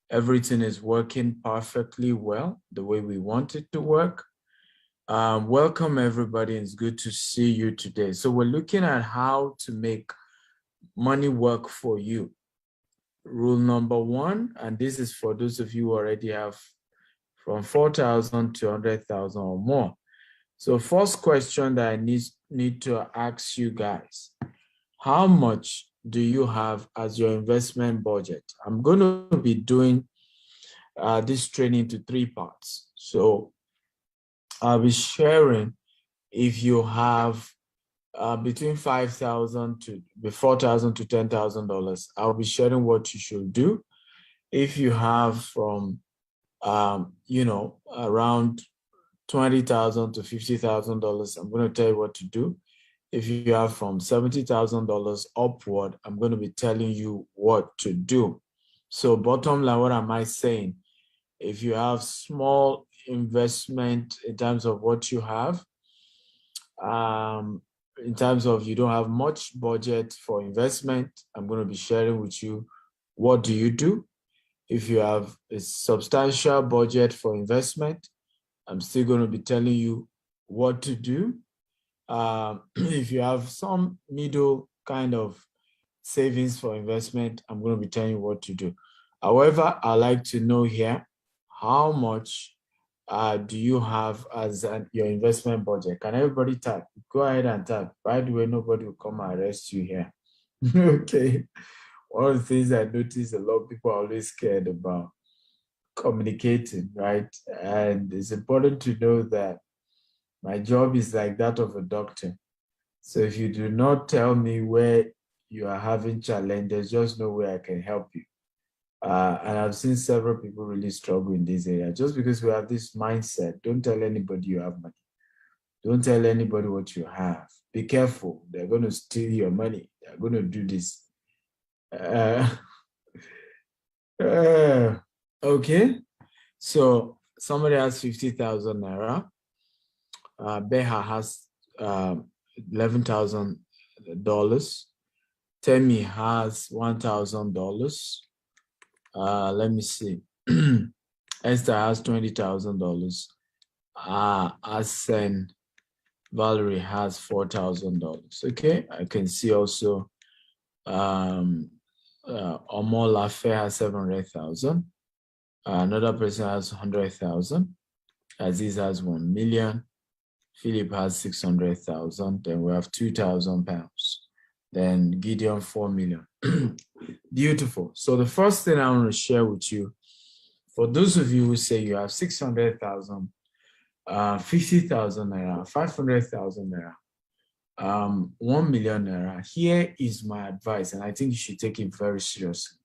Everything is working perfectly well, the way we want it to work. Welcome, everybody. It's good to see you today. So we're looking at how to make money work for you. Rule number one, and this is for those of you who already have from 4,000 to 100,000 or more. So first question that I need to ask you guys, how much do you have as your investment budget? I'm going to be doing this training into three parts. So I'll be sharing if you have between 5,000 to 4,000 to $10,000. I'll be sharing what you should do. If you have from around $20,000 to $50,000, I'm going to tell you what to do. If you have from $70,000 upward, I'm going to be telling you what to do. So bottom line, what am I saying? If you have small investment in terms of what you have, in terms of you don't have much budget for investment, I'm going to be sharing with you what do you do. If you have a substantial budget for investment, I'm still going to be telling you what to do. If you have some middle kind of savings for investment, I'm going to be telling you what to do. However, I'd like to know here, how much do you have as your investment budget? Can everybody type? Go ahead and type. By the way, nobody will come and arrest you here. Okay. One of the things I notice a lot of people are always scared about communicating, right? And it's important to know that my job is like that of a doctor. So if you do not tell me where you are having challenges, just know where I can help you. And I've seen several people really struggle in this area just because we have this mindset. Don't tell anybody you have money. Don't tell anybody what you have. Be careful. They're going to steal your money. They're going to do this. Okay. So somebody has 50,000 naira. Beha has $11,000. Temi has $1,000. Let me see. Esther has $20,000. Asen Valerie has $4,000. Okay, I can see also Omo Lafe has 700,000. Another person has 100,000. Aziz has 1 million. Philip has 600,000. Then we have 2,000 pounds. Then Gideon 4 million. Beautiful. So the first thing I want to share with you, for those of you who say you have 600,000, 50,000 naira, 500,000 naira, 1 million naira, here is my advice, and I think you should take it very seriously.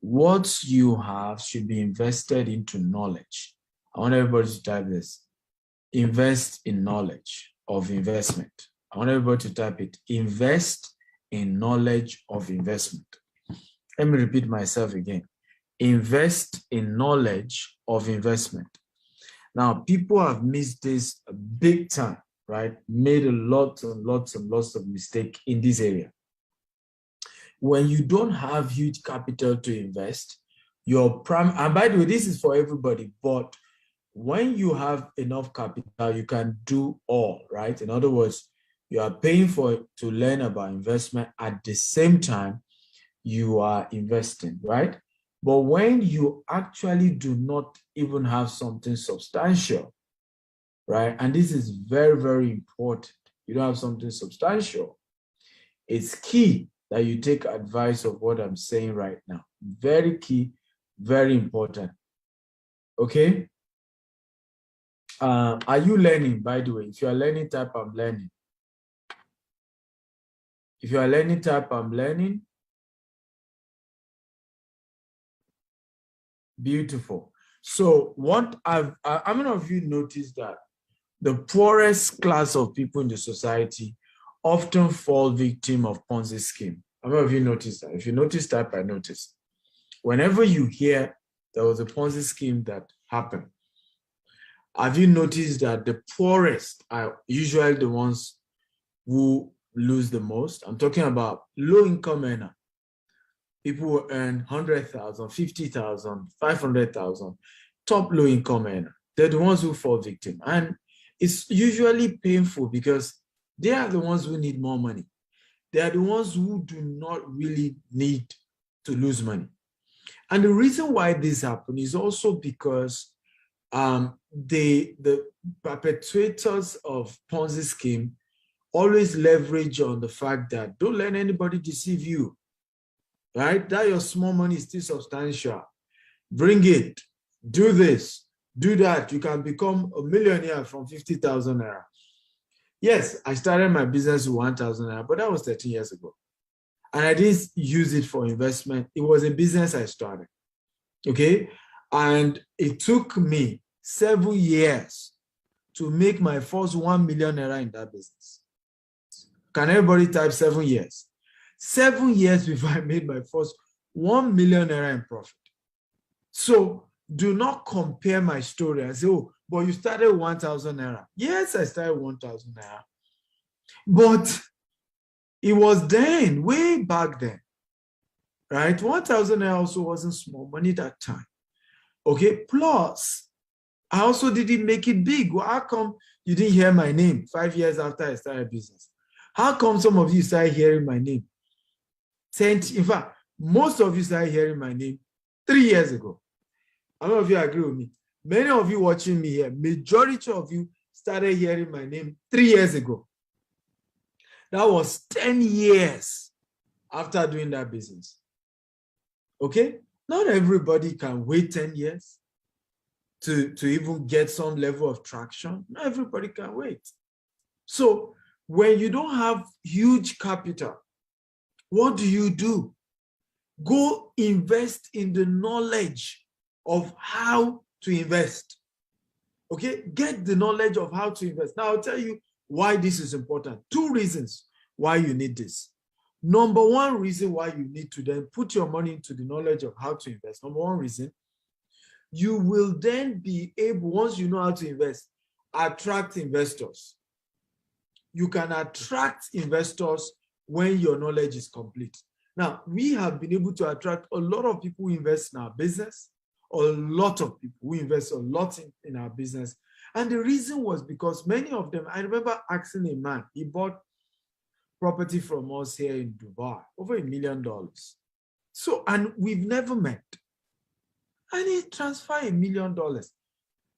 What you have should be invested into knowledge. I want everybody to type this. Invest in knowledge of investment. I want everybody to type it. Invest in knowledge of investment. Let me repeat myself again. Invest in knowledge of investment. Now, people have missed this big time, right? Made a lot and lots of mistakes in this area. When you don't have huge capital to invest, and by the way, this is for everybody, but when you have enough capital, you can do all, right? In other words, you are paying to learn about investment at the same time you are investing, right? But when you actually do not even have something substantial, right? And this is very, very important. You don't have something substantial. It's key that you take advice of what I'm saying right now. Very key, very important. Okay? Are you learning, by the way? If you are learning, type I'm learning. If you are learning, type I'm learning. Beautiful. So how many of you noticed that the poorest class of people in the society often fall victim of Ponzi scheme? How many of you noticed that? If you notice, type I noticed. Whenever you hear there was a Ponzi scheme that happened, have you noticed that the poorest are usually the ones who lose the most? I'm talking about low income earner. People will earn 100,000, 50,000, 500,000, top low income earner. They're the ones who fall victim. And it's usually painful because they are the ones who need more money. They are the ones who do not really need to lose money. And the reason why this happens is also because the perpetrators of Ponzi scheme always leverage on the fact that don't let anybody deceive you, right? That your small money is still substantial. Bring it, do this, do that. You can become a millionaire from 50,000 naira. Yes, I started my business with 1,000 naira, but that was 13 years ago. And I didn't use it for investment. It was a business I started, okay? And it took me 7 years to make my first 1 million naira in that business. Can everybody type 7 years? 7 years before I made my first 1 million naira in profit. So do not compare my story and say, oh, but you started 1,000 naira. Yes, I started 1,000 naira. But it was then, way back then, right? 1,000 naira also wasn't small money that time. Okay, plus, I also didn't make it big. Well, how come you didn't hear my name 5 years after I started business? How come some of you started hearing my name? In fact, most of you started hearing my name 3 years ago. I don't know if you agree with me. Many of you watching me here, majority of you started hearing my name 3 years ago. That was 10 years after doing that business. Okay? Not everybody can wait 10 years to even get some level of traction. Not everybody can wait. So when you don't have huge capital, what do? Go invest in the knowledge of how to invest. Okay? Get the knowledge of how to invest. Now, I'll tell you why this is important. 2 reasons why you need this. Number 1 reason why you need to then put your money into the knowledge of how to invest. Number 1 reason, you will then be able, once you know how to invest, attract investors. You can attract investors when your knowledge is complete. Now, we have been able to attract a lot of people who invest in our business, a lot of people who invest a lot in our business. And the reason was because many of them, I remember asking a man, he bought property from us here in Dubai, over $1 million. So, and we've never met. And he transferred $1 million.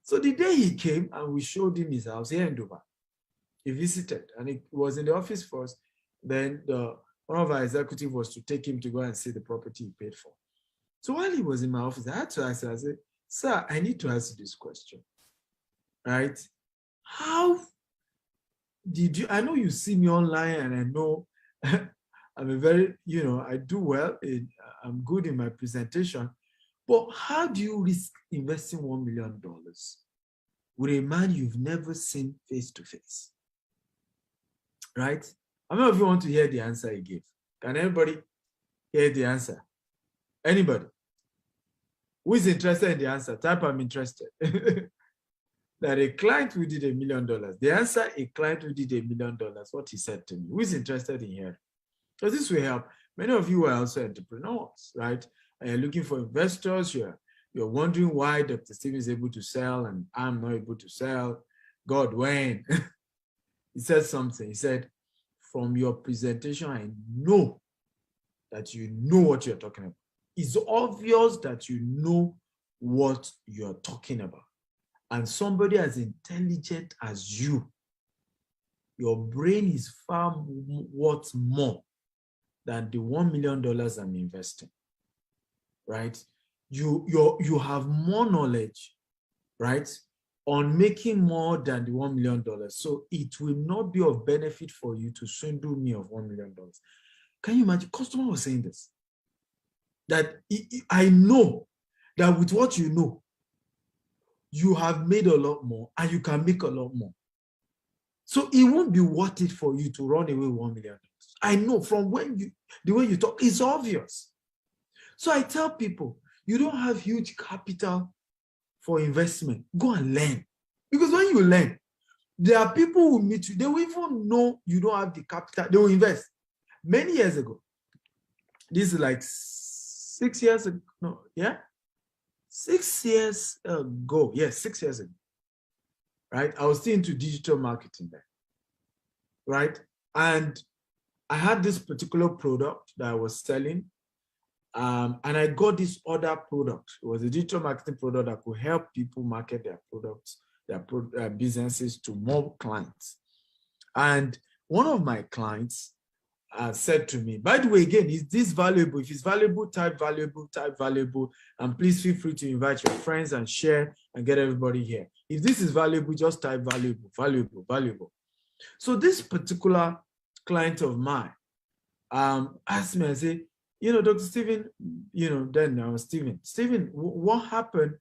So the day he came and we showed him his house here in Dubai, he visited and he was in the office first. Then one of our executives was to take him to go and see the property he paid for. So while he was in my office, I had to ask him, I said, sir, I need to ask you this question, right? How did you, I know you see me online and I know I'm a very, I do well, I'm good in my presentation, but how do you risk investing $1 million with a man you've never seen face to face? Right? How many of you want to hear the answer he gave? Can anybody hear the answer? Anybody? Who is interested in the answer? Type I'm interested. That a client who did $1 million. The answer, a client who did $1 million, what he said to me. Who is interested in hearing? Because this will help. Many of you are also entrepreneurs, right? And you're looking for investors. You're wondering why Dr. Steve is able to sell and I'm not able to sell. God, when? He said something. He said, from your presentation, I know that you know what you're talking about. It's obvious that you know what you're talking about. And somebody as intelligent as you, your brain is far worth more than the $1 million I'm investing, right? You have more knowledge, right, on making more than the $1 million. So it will not be of benefit for you to swindle me of $1 million. Can you imagine? Customer was saying this, that I know that with what you know, you have made a lot more and you can make a lot more. So it won't be worth it for you to run away with $1 million. I know from the way you talk, it's obvious. So I tell people, you don't have huge capital for investment. Go and learn. Because when you learn, there are people who meet you, they will even know you don't have the capital, they will invest. Many years ago, this is like 6 years ago. No, yeah, 6 years ago. Yes, 6 years ago. Right, I was still into digital marketing then. Right, and I had this particular product that I was selling, and I got this other product. It was a digital marketing product that could help people market their products, their businesses to more clients. And one of my clients said to me, by the way, again, is this valuable? If it's valuable, type valuable, and please feel free to invite your friends and share and get everybody here. If this is valuable, just type valuable. So this particular client of mine asked me, I said, Dr. Stephen, then I was Stephen, what happened?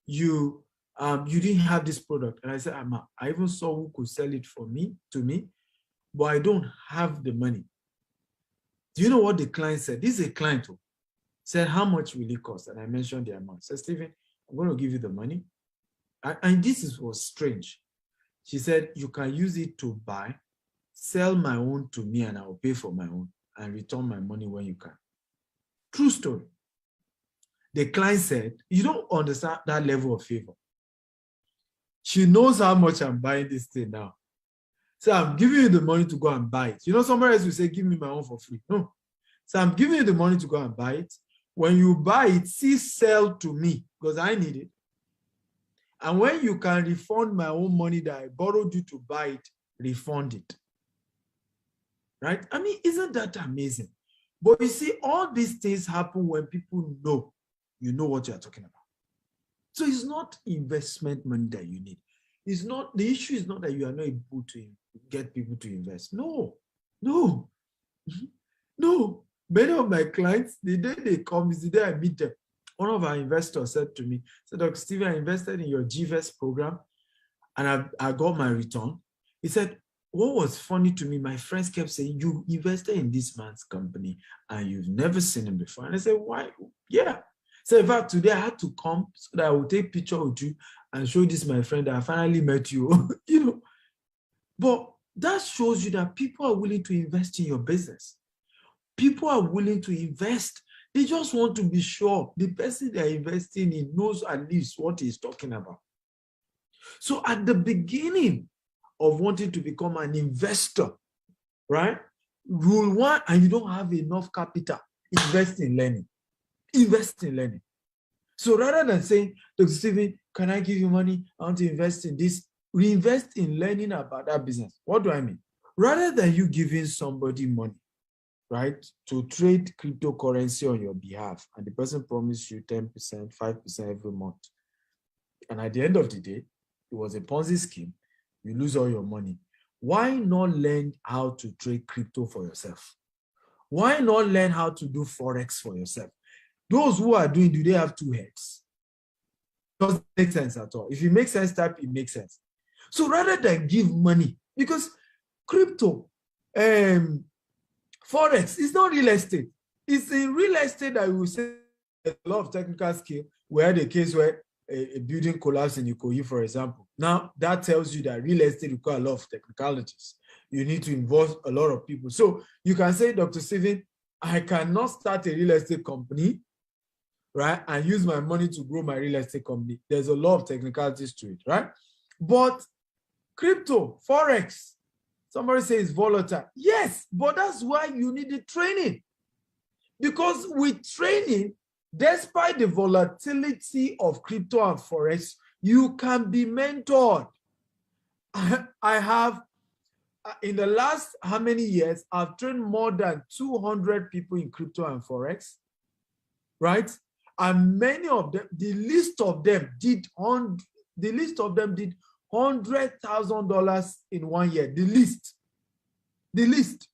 You didn't have this product. And I said, I even saw who could sell it to me, but I don't have the money. Do you know what the client said? This is a client who said, how much will it cost? And I mentioned the amount. I said, Stephen, I'm going to give you the money. And this was strange. She said, you can use it to buy, sell my own to me, and I'll pay for my own and return my money when you can. True story. The client said, you don't understand that level of favor. She knows how much I'm buying this thing now. So I'm giving you the money to go and buy it. Somewhere else will say, give me my own for free. No. So I'm giving you the money to go and buy it. When you buy it, sell to me because I need it. And when you can refund my own money that I borrowed you to buy it, refund it. Right? I mean, isn't that amazing? But you see, all these things happen when people know you know what you're talking about. So it's not investment money that you need. It's not, the issue is not that you are not able to get people to invest. No. Many of my clients, the day they come is the day I meet them. One of our investors said to me, Dr. Stephen, I invested in your GVEST program and I got my return. He said, what was funny to me, my friends kept saying, you invested in this man's company and you've never seen him before. And I said, why? Yeah. So in fact, today I had to come so that I would take a picture with you and show this, my friend, that I finally met you. But that shows you that people are willing to invest in your business. People are willing to invest. They just want to be sure the person they're investing in knows at least what he's talking about. So at the beginning of wanting to become an investor, right? Rule one, and you don't have enough capital, invest in learning. Invest in learning. So rather than saying, Dr. Stephen, can I give you money? I want to invest in this. Reinvest in learning about that business. What do I mean? Rather than you giving somebody money, right, to trade cryptocurrency on your behalf, and the person promised you 10%, 5% every month, and at the end of the day, it was a Ponzi scheme, you lose all your money. Why not learn how to trade crypto for yourself? Why not learn how to do Forex for yourself? Those who are doing, do they have two heads? Doesn't make sense at all. If it makes sense, type it makes sense. So rather than give money, because crypto, Forex is not real estate. It's in real estate that we will say a lot of technical skill. We had a case where a building collapsed in Ikoyi, for example. Now, that tells you that real estate requires a lot of technicalities. You need to involve a lot of people. So you can say, Dr. Stephen, I cannot start a real estate company, right, and use my money to grow my real estate company. There's a lot of technicalities to it, right? But crypto, Forex, somebody says volatile. Yes, but that's why you need the training. Because with training, despite the volatility of crypto and Forex, you can be mentored. I have, in the last how many years, I've trained more than 200 people in crypto and Forex, right? And many of them, the least of them did $100,000 in 1 year. The least.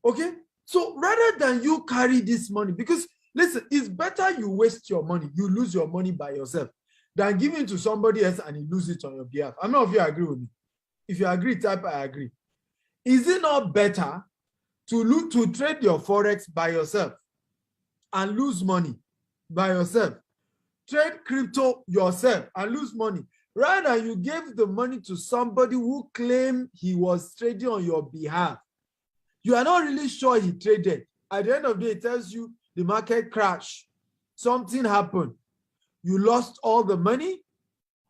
Okay? So rather than you carry this money, because listen, it's better you waste your money, you lose your money by yourself, than give it to somebody else and he lose it on your behalf. I don't know if you agree with me. If you agree, type I agree. Is it not better to trade your Forex by yourself and lose money by yourself? Trade crypto yourself and lose money. Rather, you gave the money to somebody who claimed he was trading on your behalf. You are not really sure he traded. At the end of the day, it tells you the market crashed, something happened, you lost all the money,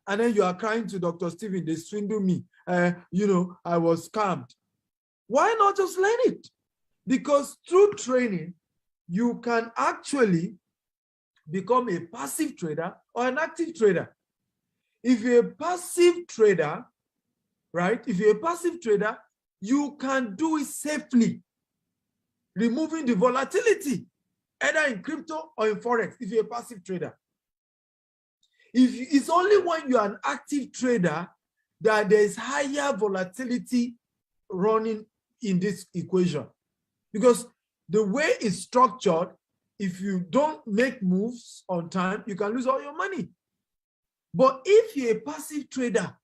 and then you are crying to Dr. Stephen, they swindled me. You know, I was scammed. Why not just learn it? Because through training, you can actually become a passive trader or an active trader. If you're a passive trader, right? If you're a passive trader, you can do it safely, removing the volatility, either in crypto or in Forex, if you're a passive trader. If it's only when you're an active trader that there's higher volatility running in this equation. Because the way it's structured, if you don't make moves on time, you can lose all your money. But if you're a passive trader,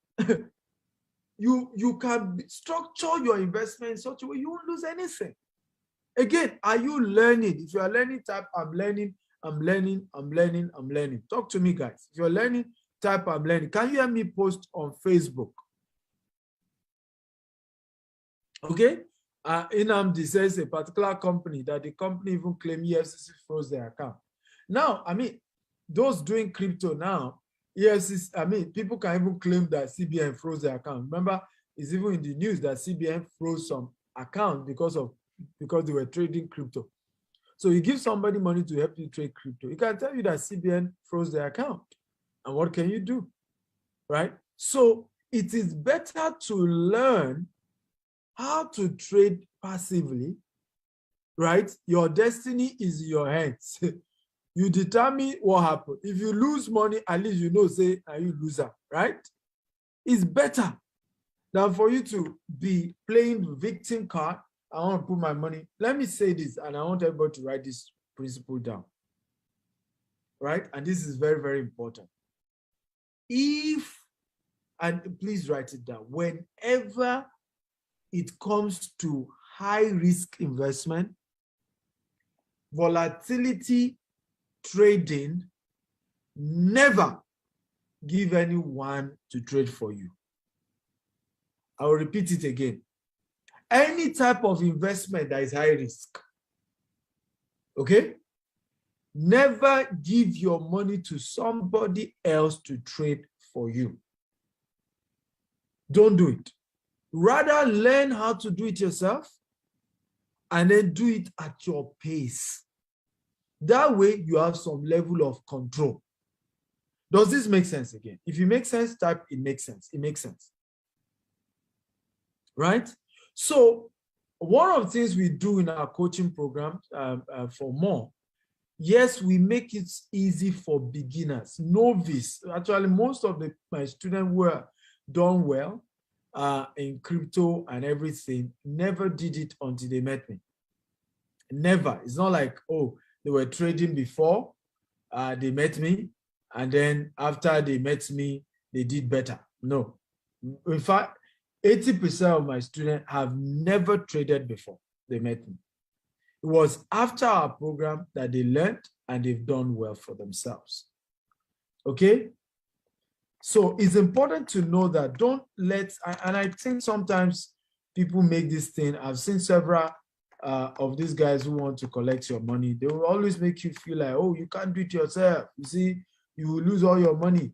you can structure your investment in such a way you won't lose anything. Again, are you learning? If you are learning, type I'm learning, I'm learning, I'm learning, I'm learning. Talk to me, guys. If you're learning, type I'm learning. Can you hear me post on Facebook? Okay. Inamdi says a particular company that the company even claimed EFCC froze their account. Now, I mean, those doing crypto now, EFCC, I mean, people can even claim that CBN froze their account. Remember, it's even in the news that CBN froze some account because they were trading crypto. So you give somebody money to help you trade crypto, he can tell you that CBN froze their account. And what can you do? Right? So it is better to learn how to trade passively, right? Your destiny is in your hands. You determine what happens. If you lose money, at least you know, say, are you loser, right? It's better than for you to be playing victim card. I want to put my money. Let me say this, and I want everybody to write this principle down, right? And this is very, very important. And please write it down, whenever it comes to high risk investment, volatility trading, never give anyone to trade for you. I will repeat it again. Any type of investment that is high risk, okay? Never give your money to somebody else to trade for you. Don't do it. Rather, learn how to do it yourself and then do it at your pace. That way, you have some level of control. Does this make sense again? If it makes sense, type it makes sense. It makes sense. Right? So, one of the things we do in our coaching program for more, yes, we make it easy for beginners, novice. Actually, most of my students were done well in crypto and everything, never did it until they met me. Never. It's not like, oh, they were trading before they met me, and then after they met me, they did better. No. In fact, 80% of my students have never traded before they met me. It was after our program that they learned and they've done well for themselves. Okay? So it's important to know that don't let, and I think sometimes people make this thing, I've seen several of these guys who want to collect your money. They will always make you feel like, oh, you can't do it yourself. You see, you will lose all your money.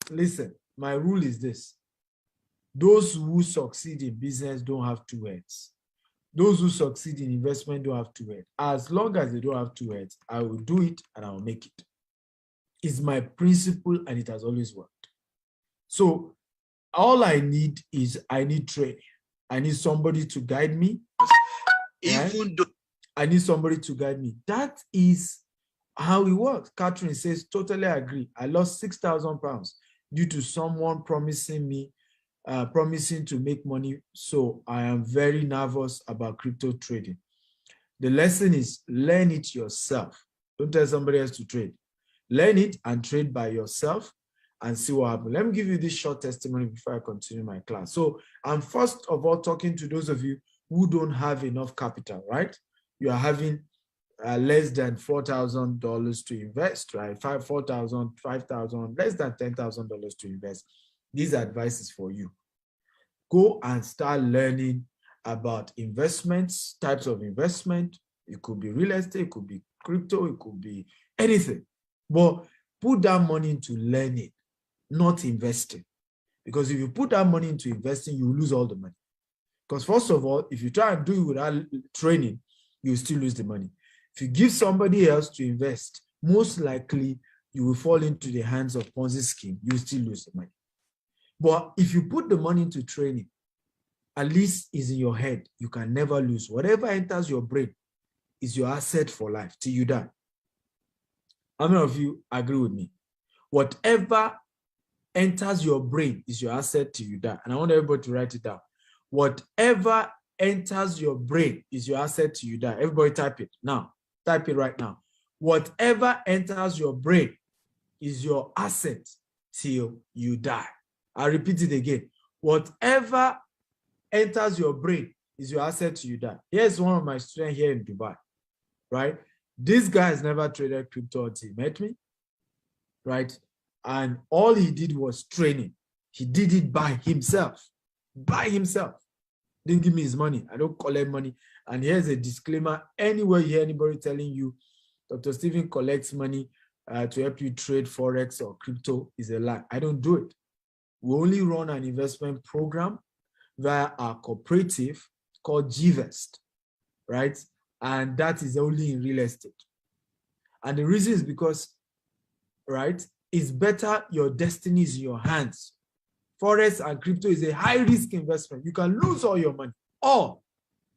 Listen, my rule is this. Those who succeed in business don't have two heads. Those who succeed in investment don't have two heads. As long as they don't have two heads, I will do it and I will make it. It's my principle and it has always worked. So all I need is I need training. I need somebody to guide me. Right? I need somebody to guide me. That is how it works. Catherine says, totally agree. I lost 6,000 pounds due to someone promising to make money. So I am very nervous about crypto trading. The lesson is learn it yourself. Don't tell somebody else to trade. Learn it and trade by yourself and see what happens. Let me give you this short testimony before I continue my class. So I'm first of all talking to those of you who don't have enough capital, right? You are having less than $4,000 to invest, right? $4,000, $5,000, less than $10,000 to invest. These advice is for you. Go and start learning about investments, types of investment. It could be real estate, it could be crypto, it could be anything. But put that money into learning, not investing. Because if you put that money into investing, you lose all the money. Because first of all, if you try and do it without training, you still lose the money. If you give somebody else to invest, most likely you will fall into the hands of Ponzi scheme. You still lose the money. But if you put the money into training, at least it's in your head. You can never lose. Whatever enters your brain is your asset for life till you die. How many of you agree with me? Whatever enters your brain is your asset till you die. And I want everybody to write it down. Whatever enters your brain is your asset till you die. Everybody type it now. Type it right now. Whatever enters your brain is your asset till you die. I'll repeat it again. Whatever enters your brain is your asset till you die. Here's one of my students here in Dubai, right? This guy has never traded crypto until he met me, right? And all he did was training. He did it by himself. By himself. Didn't give me his money. I don't collect money. And here's a disclaimer. Anywhere you hear anybody telling you Dr. Stephen collects money to help you trade Forex or crypto is a lie. I don't do it. We only run an investment program via our cooperative called GVest, right? And that is only in real estate. And the reason is because, right, it's better your destiny is in your hands. Forex and crypto is a high-risk investment. You can lose all your money, all.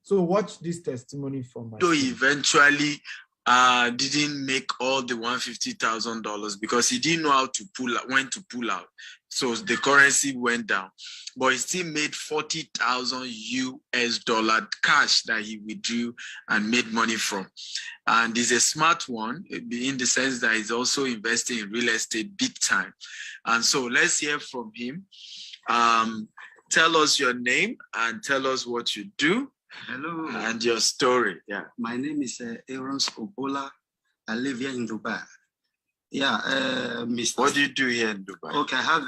So watch this testimony from my. So eventually didn't make all the $150,000 because he didn't know how to pull out, when to pull out. So the currency went down, but he still made 40,000 US dollar cash that he withdrew and made money from. And he's a smart one in the sense that he's also investing in real estate big time. And so let's hear from him. Tell us your name and tell us what you do. Hello. And your story. Yeah. My name is Aaron Obola. I live here in Dubai. Yeah. Mr. What do you do here in Dubai? Okay, I have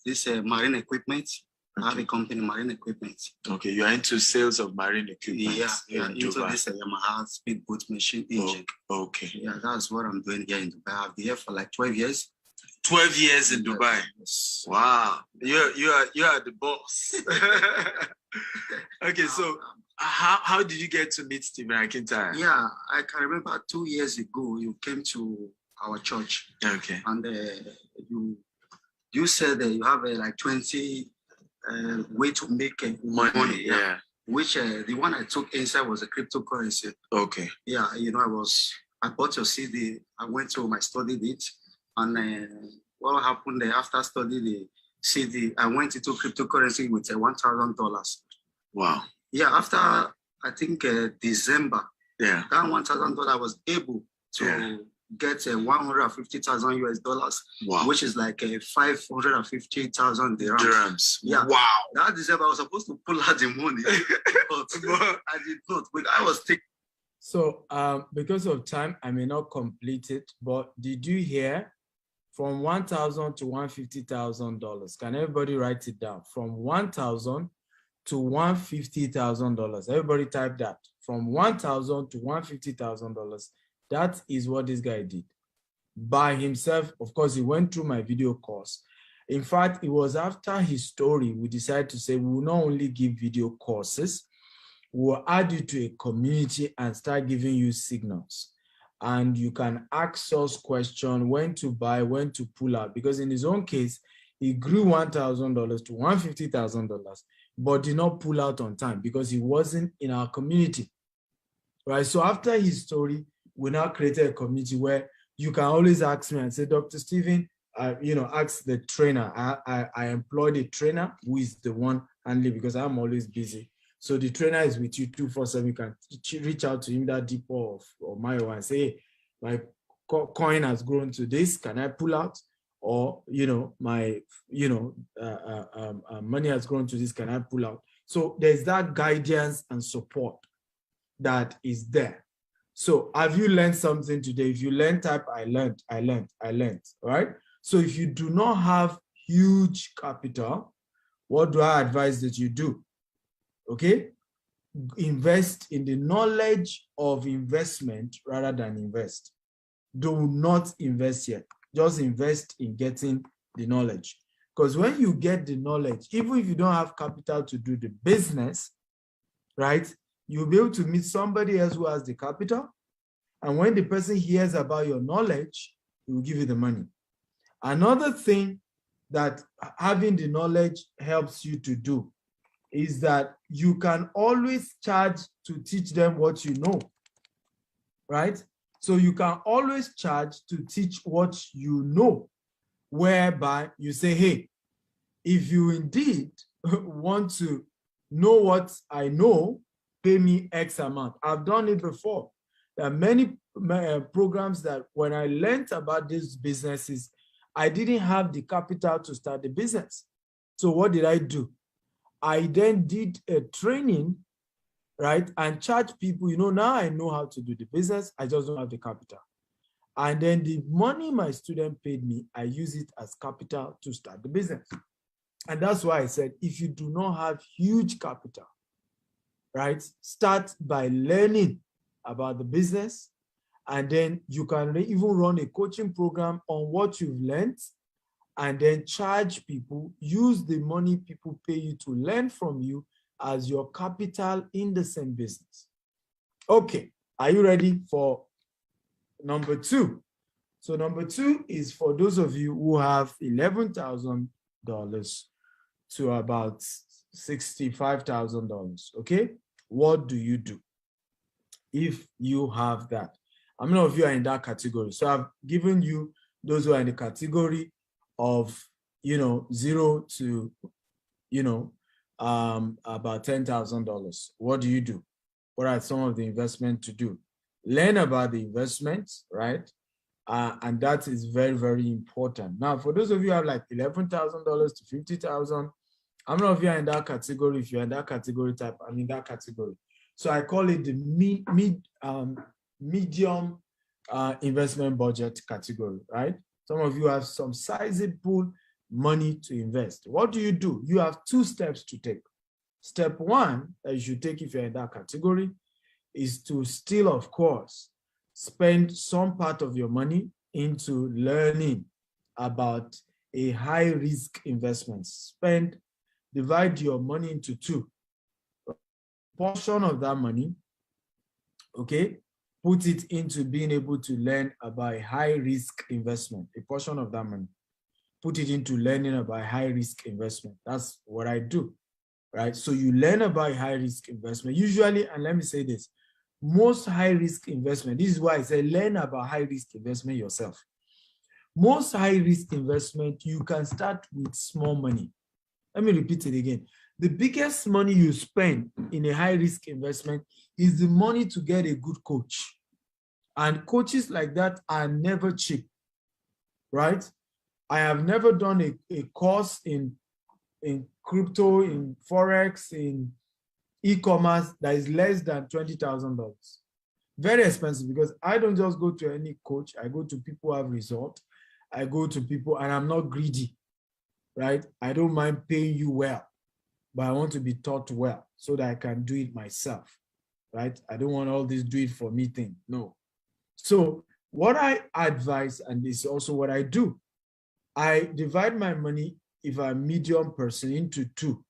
this marine equipment. Okay. I have a company, marine equipment. Okay, you are into sales of marine equipment. Yeah, into Dubai. This Yamaha speedboat machine engine. Oh, okay. Yeah, that's what I'm doing here in Dubai. I've been here for like 12 years. 12 years in Dubai. Yes. Wow. You are the boss. Okay, so how did you get to meet Stephen Akintayo? Yeah, I can remember 2 years ago you came to our church. Okay. And you said that you have like 20 way to make money. Yeah. Which the one I took inside was a cryptocurrency. Okay. Yeah, you know, I bought your CD. I went to studied it. And what happened there after studying the CD, I went into cryptocurrency with $1,000. Wow. Yeah, after I think December, yeah, that $1,000 was able to get 150,000 US dollars, wow, which is like 550,000 dirhams. Yeah. Wow. That December I was supposed to pull out the money, but I did not. But I was taking. So because of time, I may not complete it, but did you hear from $1,000 to $150,000? Can everybody write it down? From $1,000 to $150,000. Everybody type that. From $1,000 to $150,000. That is what this guy did by himself. Of course, he went through my video course. In fact, it was after his story, we decided to say we will not only give video courses, we'll add you to a community and start giving you signals. And you can ask us questions, when to buy, when to pull out. Because in his own case, he grew $1,000 to $150,000, but did not pull out on time because he wasn't in our community, right? So after his story, we now created a community where you can always ask me and say, Dr. Stephen, ask the trainer. I employed a trainer who is the one handling because I'm always busy. So the trainer is with you 247. You can reach out to him, that Depot or Mayo, and say, hey, my coin has grown to this. Can I pull out? Or, my, money has grown to this. Can I pull out? So there's that guidance and support that is there. So have you learned something today? If you learned, type I learned, right? So if you do not have huge capital, what do I advise that you do? Okay? invest in the knowledge of investment rather than invest. Do not invest yet. Just invest in getting the knowledge. Because when you get the knowledge, even if you don't have capital to do the business, right, you'll be able to meet somebody else who has the capital. And when the person hears about your knowledge, he will give you the money. Another thing that having the knowledge helps you to do is that you can always charge to teach them what you know, right? So you can always charge to teach what you know, whereby you say, hey, if you indeed want to know what I know, pay me X amount. I've done it before. There are many programs that when I learned about these businesses, I didn't have the capital to start the business. So what did I do? I then did a training, right, and charge people, now I know how to do the business, I just don't have the capital. And then the money my student paid me, I use it as capital to start the business. And that's why I said, if you do not have huge capital, right, start by learning about the business, and then you can even run a coaching program on what you've learned, and then charge people, use the money people pay you to learn from you as your capital in the same business. Okay, are you ready for number 2? So number 2 is for those of you who have $11,000 to about $65,000, okay? What do you do if you have that? How many of you are in that category? So I've given you those who are in the category of, 0 to, about $10,000. What do you do? What are some of the investments to do? Learn about the investments, right? And that is very, very important. Now, for those of you who have like $11,000 to $50,000, how many of you are in that category? If you're in that category type, I'm in that category. So I call it the medium investment budget category, right? Some of you have some sizable money to invest. What do? You have 2 steps to take. Step 1 that you should take if you're in that category is to still, of course, spend some part of your money into learning about a high-risk investment. Divide your money into 2. A portion of that money, okay, put it into being able to learn about a high-risk investment. A portion of that money, put it into learning about high-risk investment. That's what I do, right? So you learn about high-risk investment. Usually, and let me say this, most high-risk investment, this is why I say learn about high-risk investment yourself. Most high-risk investment, you can start with small money. Let me repeat it again. The biggest money you spend in a high-risk investment is the money to get a good coach. And coaches like that are never cheap, right? I have never done a course in crypto, in Forex, in e-commerce that is less than $20,000. Very expensive, because I don't just go to any coach. I go to people who have results. I go to people, and I'm not greedy, right? I don't mind paying you well, but I want to be taught well so that I can do it myself, right? I don't want all this do it for me thing, no. So what I advise, and this is also what I do, I divide my money, if I'm a medium person, into 2.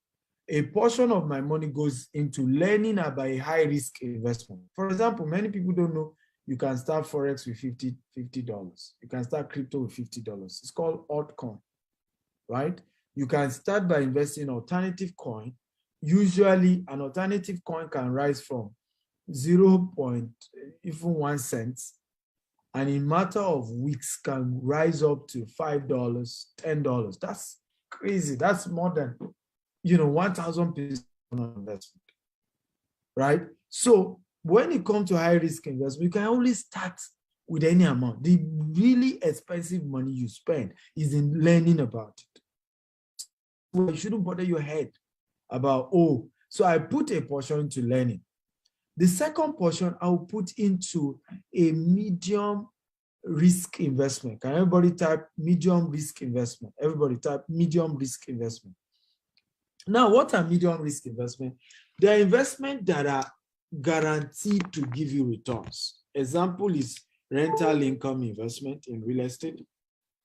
A portion of my money goes into learning about a high-risk investment. For example, many people don't know you can start Forex with $50. You can start crypto with $50. It's called altcoin, right? You can start by investing in alternative coin. Usually, an alternative coin can rise from 0.1 cent, and in a matter of weeks can rise up to $5, $10. That's crazy. That's more than 1,000% investment, right? So when it comes to high risk investment, you can only start with any amount. The really expensive money you spend is in learning about it. Well, you shouldn't bother your head about, so I put a portion into learning. The second portion I'll put into a medium risk investment. Can everybody type medium risk investment? Everybody type medium risk investment. Now, what are medium risk investment? There are investments that are guaranteed to give you returns. Example is rental income investment in real estate.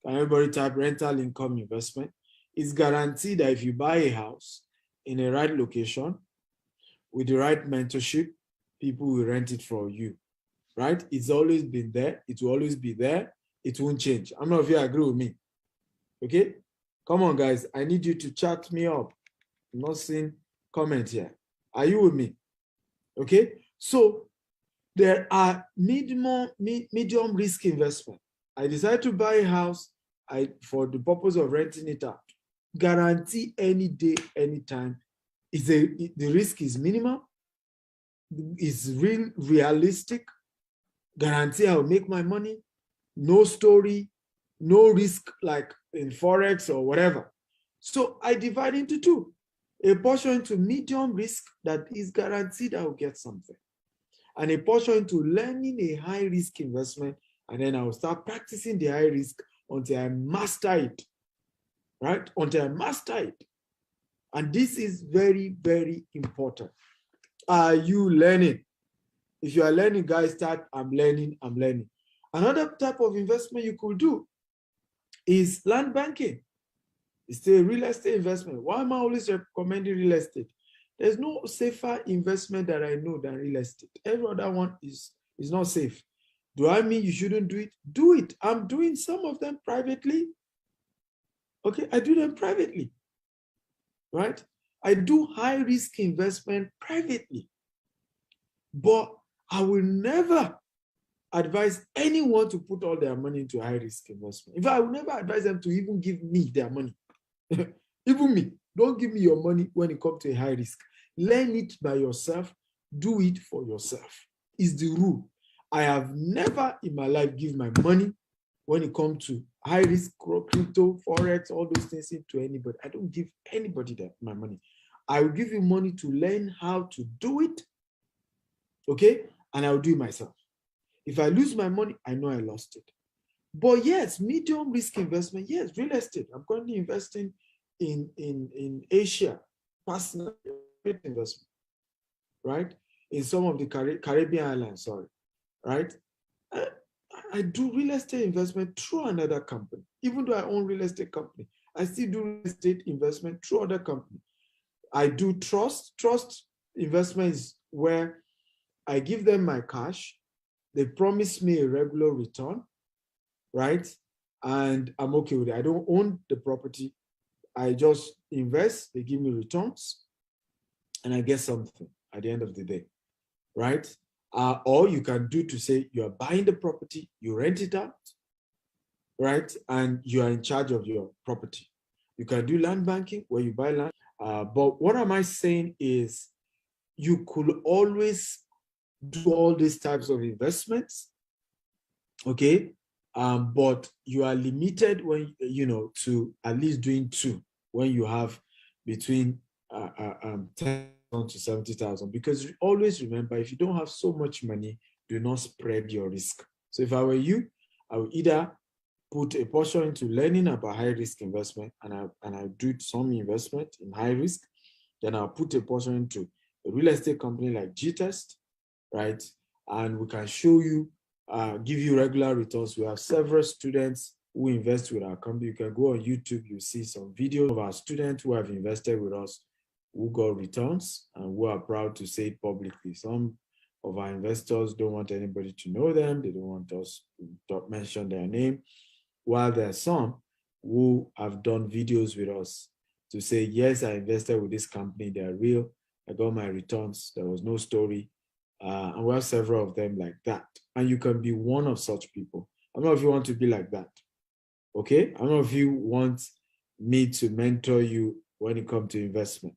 Can everybody type rental income investment? It's guaranteed that if you buy a house in a right location with the right mentorship, people will rent it for you, right? It's always been there. It will always be there. It won't change. I don't know if you agree with me. Okay? Come on, guys. I need you to chat me up. I'm not seeing comment here. Are you with me? Okay? So there are medium risk investment. I decide to buy a house for the purpose of renting it out. Guarantee any day, anytime. The risk is minimal. It's realistic. Guarantee I'll make my money. No story, no risk like in Forex or whatever. So I divide into two. A portion into medium risk that is guaranteed I'll get something. And a portion into learning a high risk investment, and then I'll start practicing the high risk until I master it, right? Until I master it. And this is very, very important. Are you learning? If you are learning, guys, start, I'm learning. Another type of investment you could do is land banking. It's a real estate investment. Why am I always recommending real estate? There's no safer investment that I know than real estate. Every other one is not safe. Do I mean you shouldn't do it? Do it. I'm doing some of them privately. Okay, I do them privately, right? I do high risk investment privately, but I will never advise anyone to put all their money into high risk investment. In fact, I will never advise them to even give me their money. Even me, don't give me your money when it comes to a high risk. Learn it by yourself. Do it for yourself. It's the rule. I have never in my life given my money when it comes to high risk, crypto, Forex, all those things to anybody. I don't give anybody my money. I will give you money to learn how to do it, okay? And I'll do it myself. If I lose my money, I know I lost it. But yes, medium risk investment, yes, real estate. I'm currently investing in Asia, personal investment, right? In some of the Caribbean islands, sorry, right? I do real estate investment through another company. Even though I own real estate company, I still do real estate investment through other company. I do trust. Trust investment is where I give them my cash. They promise me a regular return, right? And I'm okay with it. I don't own the property. I just invest, they give me returns, and I get something at the end of the day, right? Or you can do to say you're buying the property, you rent it out, right? And you are in charge of your property. You can do land banking where you buy land. But what am I saying is you could always do all these types of investments, okay? But you are limited when, to at least doing two when you have between 10,000 to 70,000, because always remember, if you don't have so much money, do not spread your risk. So if I were you, I would either put a portion into learning about high risk investment, and I do some investment in high risk. Then I'll put a portion into a real estate company like G-Test, right? And we can show you, give you regular returns. We have several students who invest with our company. You can go on YouTube, you see some videos of our students who have invested with us, who got returns, and who are proud to say it publicly. Some of our investors don't want anybody to know them. They don't want us to mention their name. While there are some who have done videos with us to say, yes, I invested with this company. They're real. I got my returns. There was no story. And we have several of them like that. And you can be one of such people. I don't know if you want to be like that. Okay? I don't know if you want me to mentor you when it comes to investment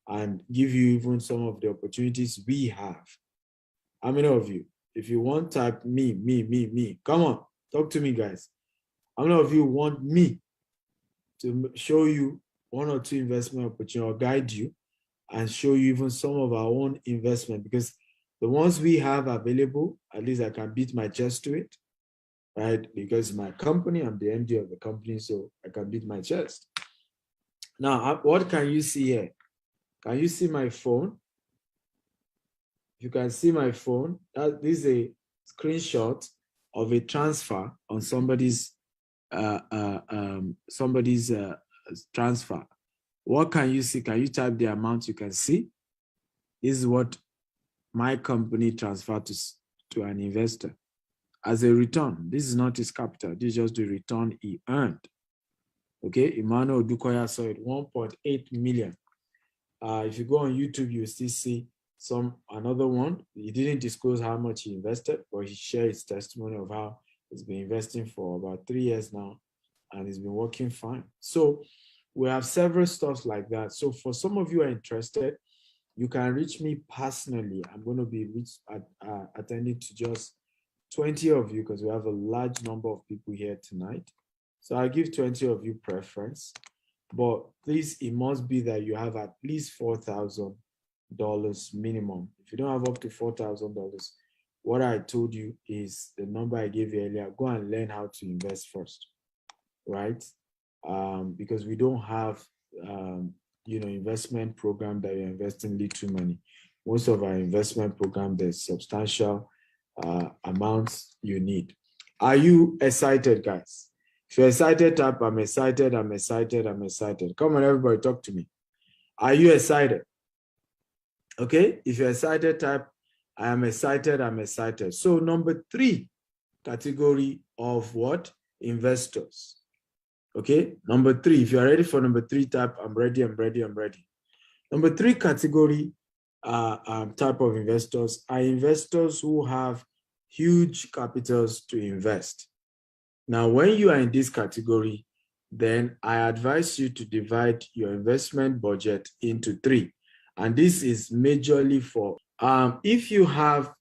and give you even some of the opportunities we have. How many of you? If you want, type me. Come on, talk to me, guys. How many of you want me to show you one or two investment opportunities or guide you and show you even some of our own investment? Because the ones we have available, at least I can beat my chest to it, right? Because my company, I'm the MD of the company, so I can beat my chest. Now, what can you see here? Can you see my phone? You can see my phone. This is a screenshot of a transfer on somebody's transfer. What can you see? Can you type the amount you can see? This is what my company transferred to an investor as a return. This is not his capital. This is just the return he earned. Okay, Emmanuel Dukoya saw it, 1.8 million. If you go on YouTube, you still see another one. He didn't disclose how much he invested, but he shared his testimony of how he's been investing for about 3 years now, and he's been working fine. So we have several stuff like that. So for some of you who are interested, you can reach me personally. I'm going to be attending to just 20 of you because we have a large number of people here tonight. So I'll give 20 of you preference, but please, it must be that you have at least $4,000 minimum. If you don't have up to $4,000, what I told you is the number I gave you earlier. Go and learn how to invest first, right? Because we don't have, investment program that you're investing little money. Most of our investment program, there's substantial amounts you need. Are you excited, guys? If you're excited, type, I'm excited, I'm excited, I'm excited. Come on, everybody, talk to me. Are you excited? Okay, if you're excited, type, I am excited, I'm excited. So number 3 category of what? Investors. Okay, number 3, if you're ready for number 3, type, I'm ready, I'm ready, I'm ready. Number 3 category type of investors are investors who have huge capitals to invest. Now, when you are in this category, then I advise you to divide your investment budget into 3. And this is majorly for, if you have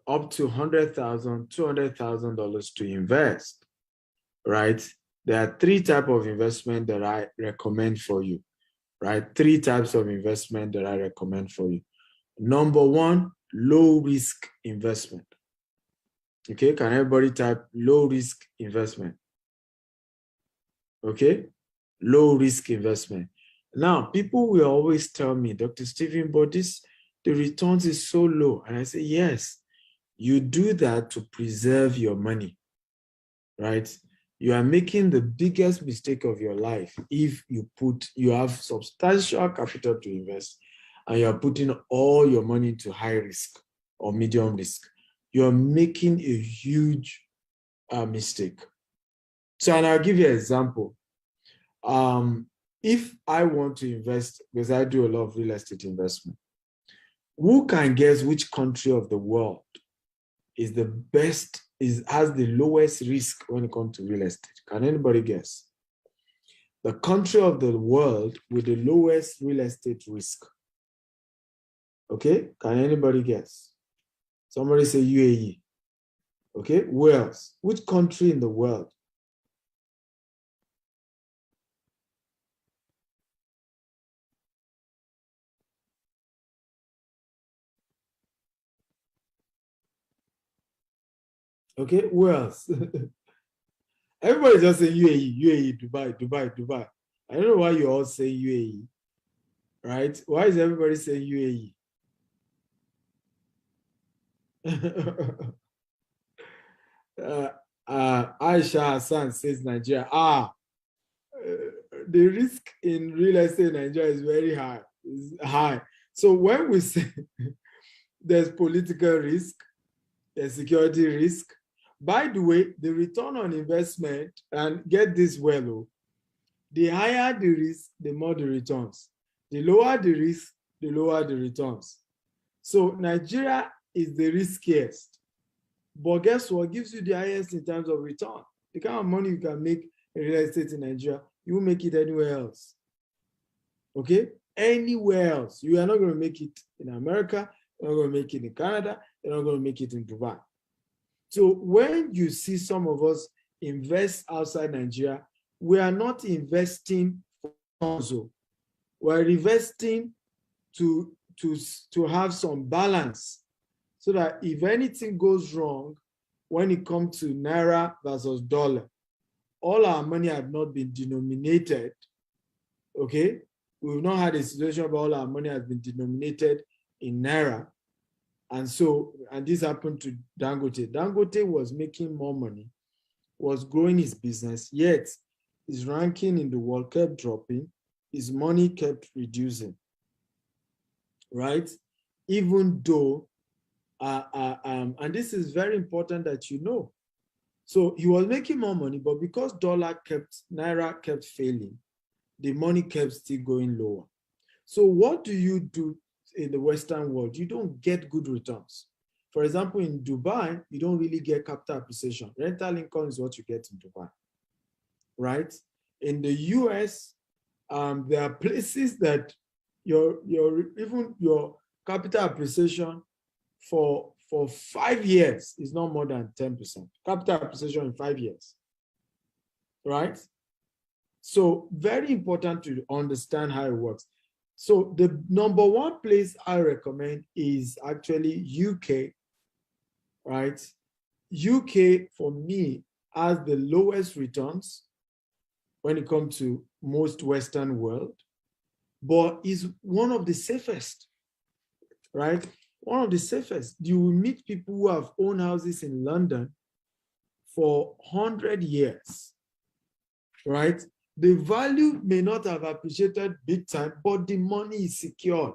up to $100,000, $200,000 to invest, right? There are 3 types of investment that I recommend for you, right? 3 types of investment that I recommend for you. Number 1, low risk investment. Okay, can everybody type low risk investment? Okay, low risk investment. Now, people will always tell me, Dr. Stephen, but the returns is so low. And I say, yes, you do that to preserve your money, right? You are making the biggest mistake of your life if you have substantial capital to invest and you're putting all your money into high risk or medium risk. You're making a huge mistake. So, and I'll give you an example. If I want to invest, because I do a lot of real estate investment, who can guess which country of the world is the best, has the lowest risk when it comes to real estate? Can anybody guess? The country of the world with the lowest real estate risk. Okay, can anybody guess? Somebody say UAE. Okay, where else? Which country in the world? Okay, where else? Everybody just say UAE, UAE, Dubai. I don't know why you all say UAE, right? Why is everybody saying UAE? Aisha Hassan says Nigeria. The risk in real estate in Nigeria is very high. It's high. So when we say there's political risk, there's security risk. By the way, the return on investment, and get this well, the higher the risk, the more the returns. The lower the risk, the lower the returns. So Nigeria is the riskiest. But guess what gives you the highest in terms of return? The kind of money you can make in real estate in Nigeria, you won't make it anywhere else. Okay? Anywhere else. You are not going to make it in America, you're not going to make it in Canada, you're not going to make it in Dubai. So when you see some of us invest outside Nigeria, we are not investing for console. We're investing to have some balance so that if anything goes wrong when it comes to Naira versus dollar, all our money have not been denominated, okay? We've not had a situation where all our money has been denominated in Naira. And so, and this happened to Dangote. Dangote was making more money, was growing his business, yet his ranking in the world kept dropping, his money kept reducing, right? Even though, and this is very important that you know. So he was making more money, but because Naira kept failing, the money kept still going lower. So what do you do in the Western world? You don't get good returns. For example, in Dubai, you don't really get capital appreciation. Rental income is what you get in Dubai, right? In the US, there are places that even your capital appreciation for 5 years is not more than 10%. Capital appreciation in 5 years, right? So very important to understand how it works. So the number one place I recommend is actually UK, right? UK for me has the lowest returns when it comes to most Western world, but is one of the safest, right? One of the safest. You will meet people who have owned houses in London for 100 years, right? The value may not have appreciated big time, but the money is secured,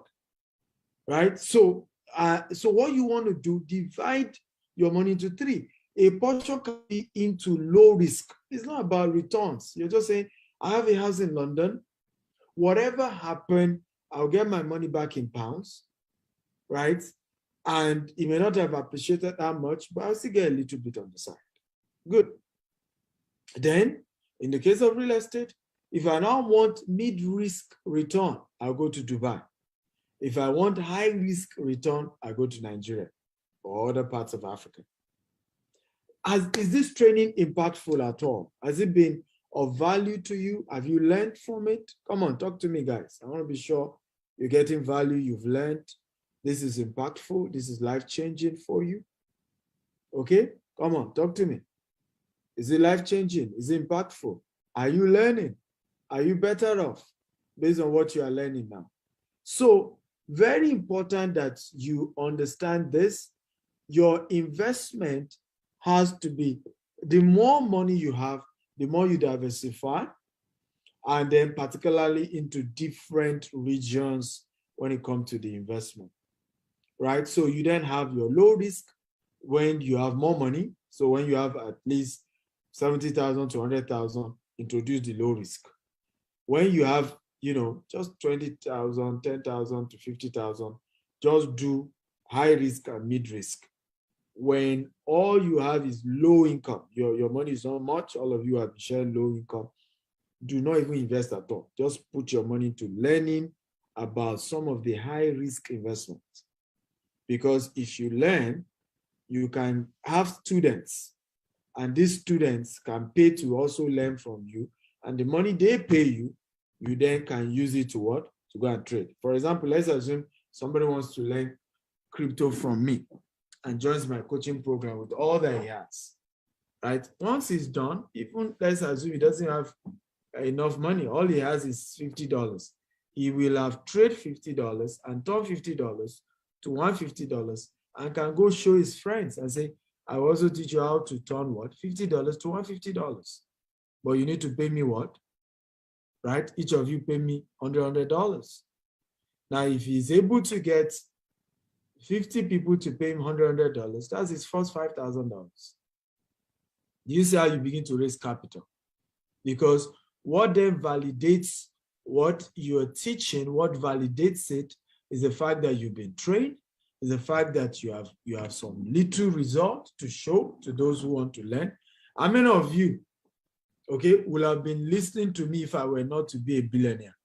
right? So, so what you want to do, divide your money into 3. A portion can be into low risk. It's not about returns. You're just saying, I have a house in London. Whatever happened, I'll get my money back in pounds, right? And it may not have appreciated that much, but I'll still get a little bit on the side. Good. Then, in the case of real estate, if I now want mid-risk return, I'll go to Dubai. If I want high-risk return, I go to Nigeria or other parts of Africa. Is this training impactful at all? Has it been of value to you? Have you learned from it? Come on, talk to me, guys. I want to be sure you're getting value, you've learned. This is impactful. This is life-changing for you. Okay? Come on, talk to me. Is it life-changing? Is it impactful? Are you learning? Are you better off based on what you are learning now? So, very important that you understand this. Your investment has to be, the more money you have, the more you diversify, and then particularly into different regions when it comes to the investment, right? So you then have your low risk when you have more money. So when you have at least 70,000 to 100,000, introduce the low risk. When you have, just 20,000, 10,000 to 50,000, just do high risk and mid risk. When all you have is low income, your money is not much, all of you have shared low income, do not even invest at all. Just put your money into learning about some of the high risk investments. Because if you learn, you can have students, and these students can pay to also learn from you, and the money they pay you, you then can use it to what? To go and trade. For example, let's assume somebody wants to learn crypto from me and joins my coaching program with all that he has, right? Once he's done, even let's assume he doesn't have enough money, all he has is $50. He will have traded $50 and turned $50 to $150 and can go show his friends and say, I will also teach you how to turn what? $50 to $150. But you need to pay me what? Right? Each of you pay me $100. Now, if he's able to get 50 people to pay him $100, that's his first $5,000. You see how you begin to raise capital. Because what then validates what you're teaching, what validates it, is the fact that you've been trained, is the fact that you have some little result to show to those who want to learn. How many of you, okay, will have been listening to me if I were not to be a billionaire?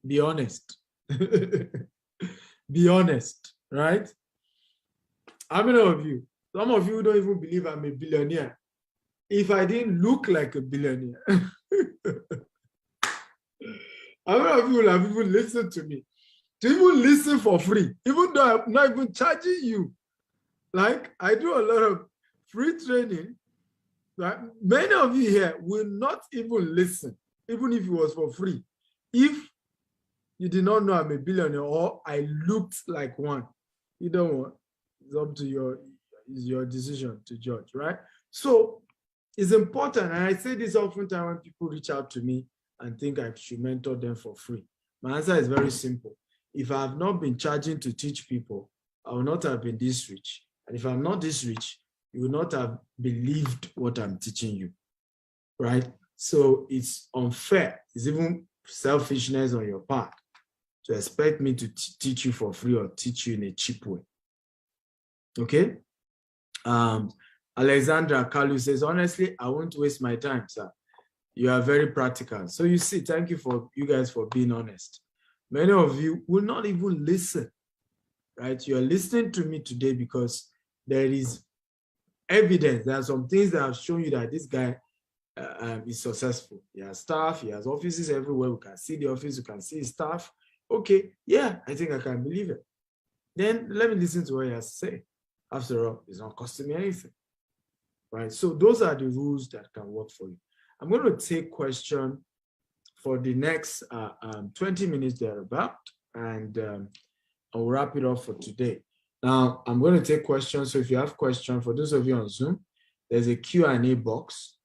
Be honest. Be honest, right? How many of you? Some of you don't even believe I'm a billionaire. If I didn't look like a billionaire, how many of you will have even listened to me? To even listen for free, even though I'm not even charging you. Like, I do a lot of free training. Right? Many of you here will not even listen, even if it was for free. If you did not know I'm a billionaire or I looked like one, you don't want. It's up to your decision to judge, right? So it's important, and I say this oftentimes when people reach out to me and think I should mentor them for free. My answer is very simple. If I have not been charging to teach people, I will not have been this rich. And if I'm not this rich, you will not have believed what I'm teaching you, right? So it's unfair. It's even selfishness on your part to expect me to teach you for free or teach you in a cheap way. Okay? Alexandra Kalu says, honestly, I won't waste my time, sir. You are very practical. So you see, thank you guys for being honest. Many of you will not even listen, right? You're listening to me today because there is evidence. There are some things that have shown you that this guy is successful. He has staff, he has offices everywhere. We can see the office, we can see his staff. Okay, yeah, I think I can believe it. Then let me listen to what he has to say. After all, it's not costing me anything, right? So those are the rules that can work for you. I'm going to take question for the next 20 minutes thereabout, and I'll wrap it up for today. Now, I'm going to take questions. So if you have questions, for those of you on Zoom, there's a Q&A box.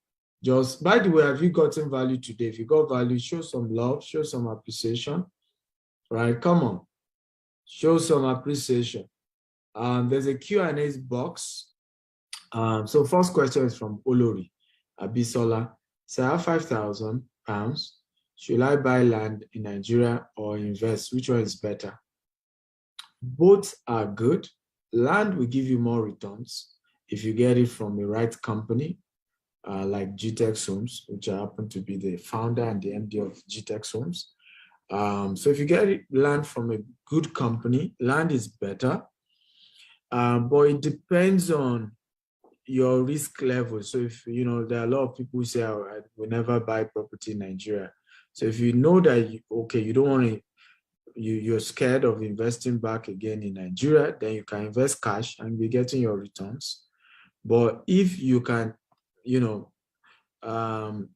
Just, by the way, have you gotten value today? If you got value, show some love, show some appreciation, right? Come on, show some appreciation. There's a Q&A box. So first question is from Olori Abisola. So I have £5,000. Should I buy land in Nigeria or invest? Which one is better? Both are good. Land will give you more returns if you get it from the right company, like GTEX Homes, which I happen to be the founder and the MD of GTEX Homes. So if you get land from a good company, land is better. But it depends on your risk level. So if, you know, there are a lot of people who say, oh, I will never buy property in Nigeria. So if you know that, you don't want to, you're scared of investing back again in Nigeria, then you can invest cash and be getting your returns. But if you can, you know,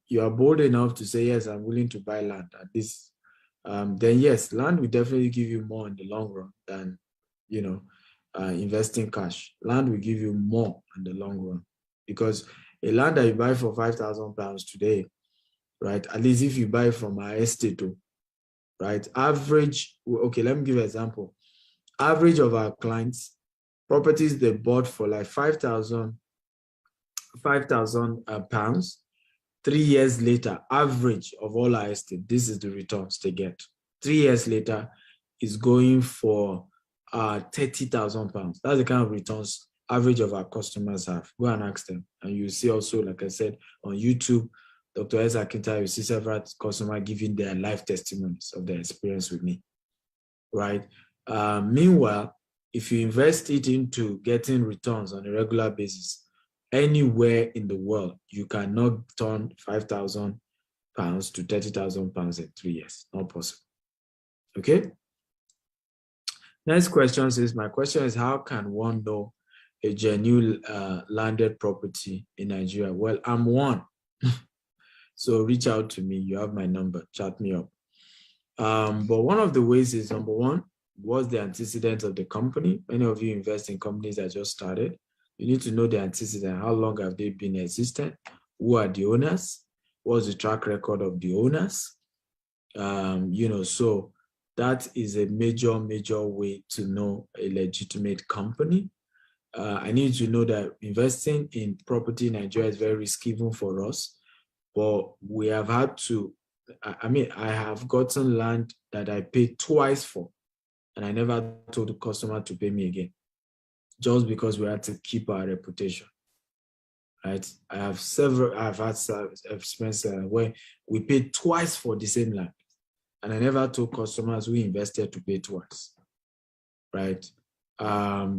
you are bold enough to say, yes, I'm willing to buy land at this, then yes, land will definitely give you more in the long run than, you know, investing cash. Land will give you more in the long run, because a land that you buy for £5,000 today, right? At least if you buy from our estate, right? Average, okay, let me give you an example. Average of our clients, properties they bought for like £5,000 pounds. 3 years later, average of all our estate, this is the returns they get. 3 years later is going for £30,000. That's the kind of returns average of our customers have. Go and ask them. And you see also, like I said, on YouTube, Dr. S. Akinta, you see several customers giving their life testimonies of their experience with me, right? Meanwhile, if you invest it into getting returns on a regular basis, anywhere in the world, you cannot turn £5,000 to £30,000 in 3 years. Not possible. Okay? Next question says, my question is, how can one know a genuine landed property in Nigeria? Well, I'm one. So reach out to me. You have my number. Chat me up. But one of the ways is, number one, what's the antecedent of the company? Many of you invest in companies that just started. You need to know the antecedent. How long have they been existent? Who are the owners? What's the track record of the owners? You know, so that is a major way to know a legitimate company. I need to know that investing in property in Nigeria is very risky even for us. But we have had to, I have gotten land that I paid twice for, and I never told the customer to pay me again, just because we had to keep our reputation, right? I've had expenses where we paid twice for the same land, and I never told customers who invested to pay twice, right?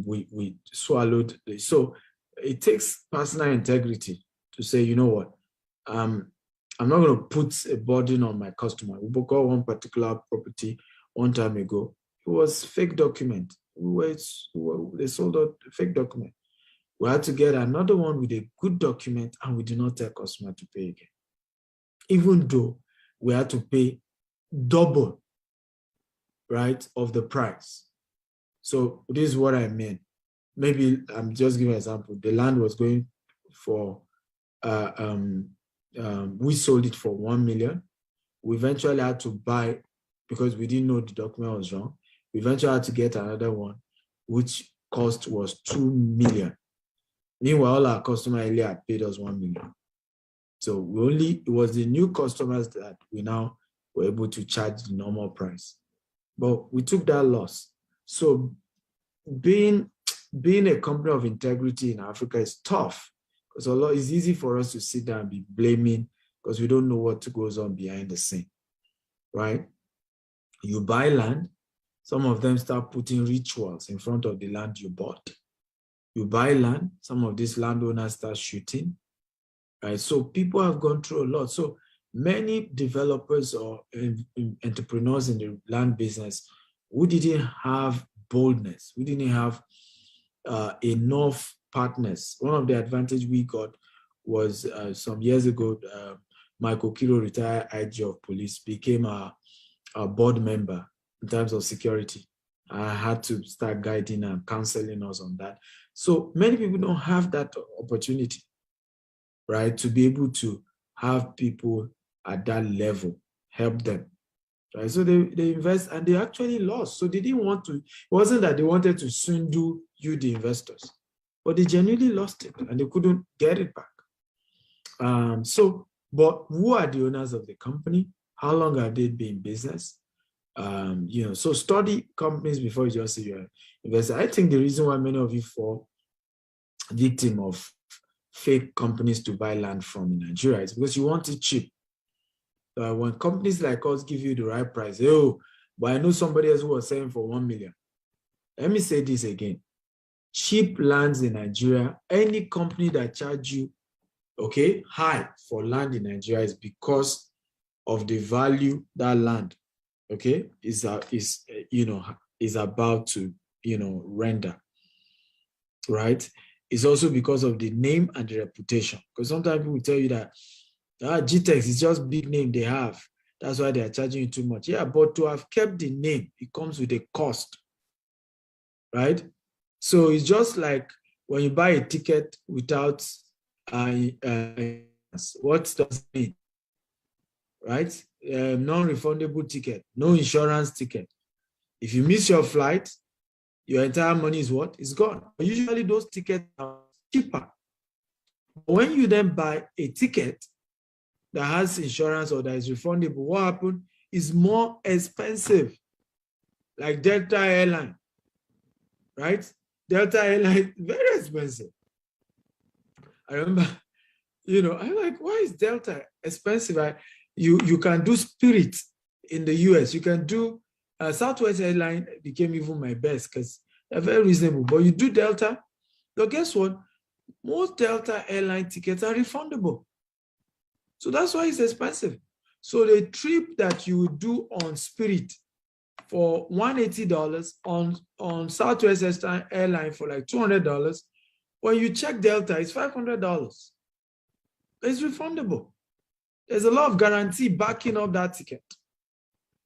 We swallowed. So it takes personal integrity to say, you know what, I'm not going to put a burden on my customer. We got one particular property one time ago. It was fake document. They sold out a fake document. We had to get another one with a good document, and we did not tell customer to pay again, even though we had to pay double, right, of the price. So this is what I mean. maybe I'm just giving an example. The land was going for, we sold it for 1 million. We eventually had to buy, because we didn't know the document was wrong. We eventually had to get another one, which cost was 2 million. Meanwhile, all our customers earlier had paid us 1 million. So it was the new customers that we now were able to charge the normal price. But we took that loss. So being a company of integrity in Africa is tough, because it's easy for us to sit down and be blaming because we don't know what goes on behind the scene, right? You buy land, some of them start putting rituals in front of the land you bought. You buy land, some of these landowners start shooting, right? So people have gone through a lot. So many developers or entrepreneurs in the land business who didn't have boldness, we didn't have enough partners. One of the advantage we got was some years ago, Michael Kiro, retired IG of police, became a board member in terms of security. I had to start guiding and counseling us on that. So many people don't have that opportunity, right? To be able to have people at that level help them, right? So they invest and they actually lost. So they didn't want to, it wasn't that they wanted to swindle you, the investors, but they genuinely lost it and they couldn't get it back. But who are the owners of the company? How long have they been in business? So study companies before you just say you're an investor. I think the reason why many of you fall victim of fake companies to buy land from in Nigeria is because you want it cheap. When companies like us give you the right price, but I know somebody else who was selling for 1 million. Let me say this again. Cheap lands in Nigeria, any company that charge you, high for land in Nigeria is because of the value that land, is about to, render, right? It's also because of the name and the reputation. Because sometimes people tell you that GTEX is just big name they have. That's why they are charging you too much. Yeah, but to have kept the name, it comes with a cost, right? So it's just like when you buy a ticket without what does it mean, right? Non-refundable ticket, no insurance ticket. If you miss your flight, your entire money is what? It's gone. Usually those tickets are cheaper. When you then buy a ticket that has insurance or that is refundable, what happens is more expensive. Like Delta Airline, right? Delta Airline, very expensive. I remember, I'm like, why is Delta expensive? You can do Spirit in the US. You can do Southwest Airline became even my best because they're very reasonable. But you do Delta, so guess what? Most Delta Airline tickets are refundable. So that's why it's expensive. So the trip that you would do on Spirit for $180 on Southwest Airline for like $200, when you check Delta, it's $500. It's refundable. There's a lot of guarantee backing up that ticket.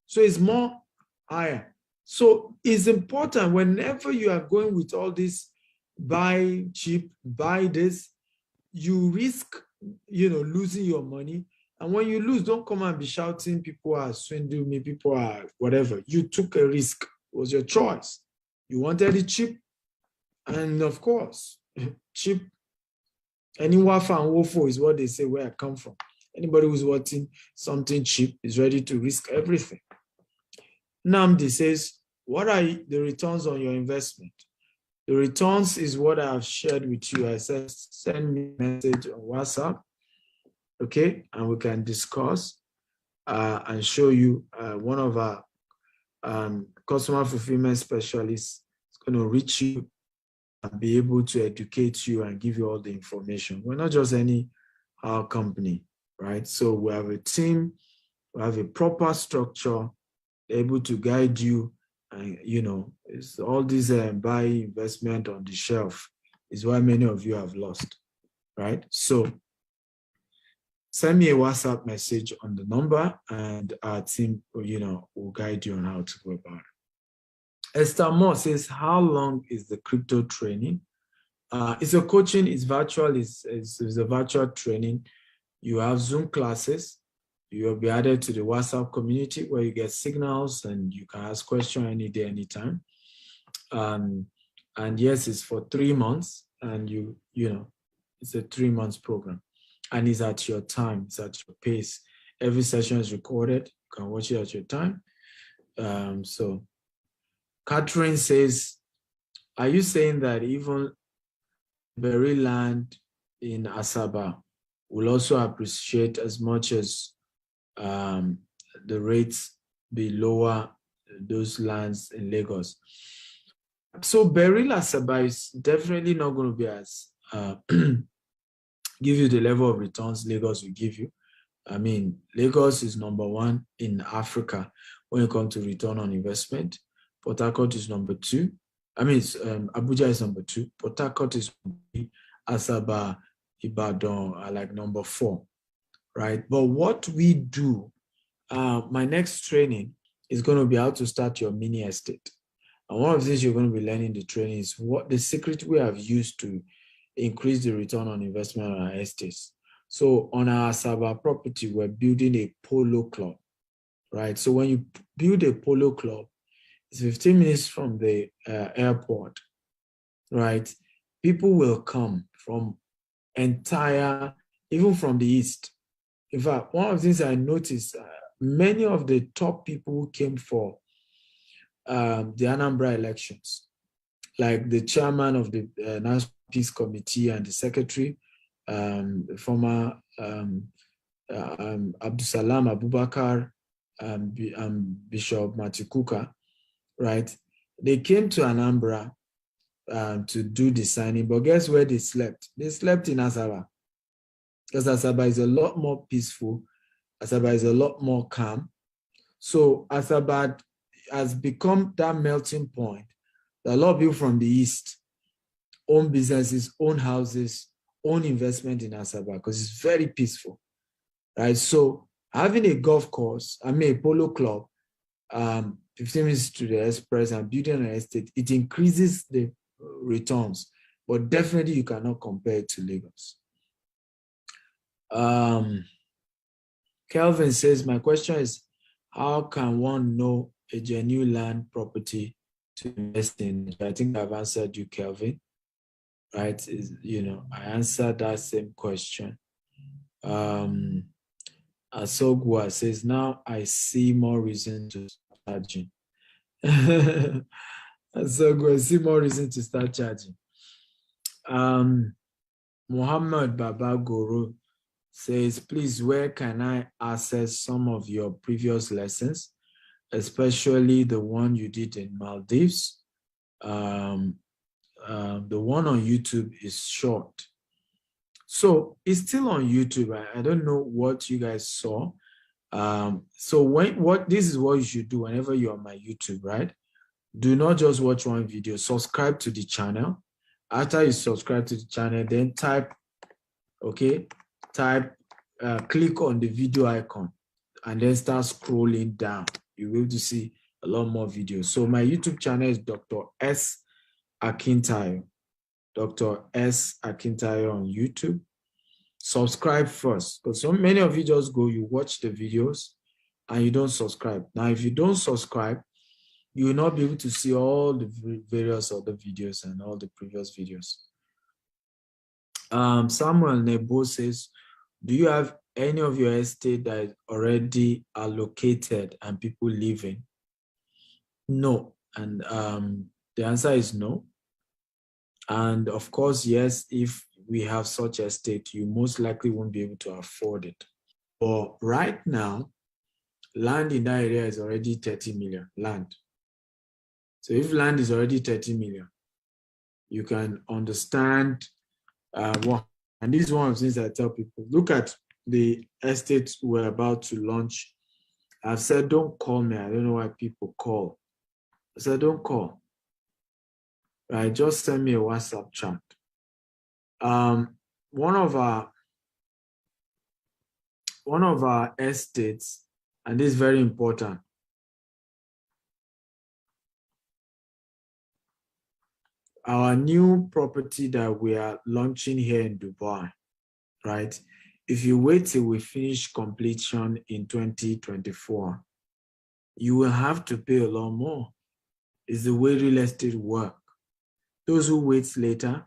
So it's more higher. So it's important whenever you are going with all this, buy cheap, buy this, you risk, losing your money. And when you lose, don't come and be shouting, people are swindling me, people are whatever. You took a risk. It was your choice. You wanted it cheap. And of course, cheap. Any wafa and wofo is what they say where I come from. Anybody who's wanting something cheap is ready to risk everything. Namdi says, what are the returns on your investment? The returns is what I have shared with you. I said, send me a message on WhatsApp, and we can discuss and show you one of our customer fulfillment specialists is going to reach you and be able to educate you and give you all the information. We're not just any company, right? So we have a team, we have a proper structure, able to guide you, and it's all this buy investment on the shelf is why many of you have lost, right? So send me a WhatsApp message on the number and our team, will guide you on how to go about it. Esther Moore says, how long is the crypto training? It's a coaching, it's virtual, it's a virtual training. You have Zoom classes. You'll be added to the WhatsApp community where you get signals and you can ask questions any day, anytime. And yes, it's for 3 months, and you know, it's a 3 months program, and it's at your time, it's at your pace. Every session is recorded. You can watch it at your time. So Catherine says, are you saying that even berry land in Asaba will also appreciate as much as the rates be lower those lands in Lagos? So Beril Asaba is definitely not going to be as give you the level of returns Lagos will give you. I mean, Lagos is number 1 in Africa when it comes to return on investment. Port Harcourt is number 2. I mean, Abuja is number 2. Port Harcourt is number 3. Asaba, Ibadan are like number 4, right? But what we do, my next training is going to be how to start your mini estate. And one of the things you're going to be learning in the training is what the secret we have used to increase the return on investment on our estates. So on our Asaba property, we're building a polo club, right? So when you build a polo club, it's 15 minutes from the airport, right? People will come from even from the east. In fact, one of the things I noticed, many of the top people who came for the Anambra elections, like the chairman of the National Peace Committee and the secretary, the former Abdusalam Abubakar, Bishop Matikuka, right? They came to Anambra to do the signing, but guess where they slept? They slept in Asaba, because Asaba is a lot more peaceful. Asaba is a lot more calm. So Asaba has become that melting point. A lot of people from the east own businesses, own houses, own investment in Asaba because it's very peaceful, right? So having a golf course, a polo club, 15 minutes to the express and building an estate, it increases the returns, but definitely you cannot compare it to Lagos. Kelvin says, my question is, how can one know a genuine land property to invest in? I think I've answered you, Kelvin, right? I answered that same question. Asogwa says, now I see more reason to start charging. Asogwa, I see more reason to start charging. Muhammad Baba Guru says, please, where can I access some of your previous lessons, especially the one you did in Maldives? The one on YouTube is short. So it's still on YouTube. I don't know what you guys saw. So this is what you should do whenever you're on my YouTube, right? Do not just watch one video. Subscribe to the channel. After you subscribe to the channel, then click on the video icon and then start scrolling down. You will to see a lot more videos. So my YouTube channel is Dr. S. Akintayo. Dr. S. Akintayo on YouTube. Subscribe first, because so many of you just go, you watch the videos and you don't subscribe. Now, if you don't subscribe, you will not be able to see all the various other videos and all the previous videos. Samuel Nebo says, do you have any of your estate that is already allocated and people living? No. And the answer is no. And of course, yes, if we have such estate, you most likely won't be able to afford it. But right now, land in that area is already 30 million, land. So if land is already 30 million, you can understand what, and this is one of the things I tell people, look at the estate we're about to launch. I've said, don't call me. I don't know why people call. I said, don't call. Right, just send me a WhatsApp chat. One of our estates, and this is very important. our new property that we are launching here in Dubai, right? If you wait till we finish completion in 2024, you will have to pay a lot more. It's the way real estate work. Those who wait later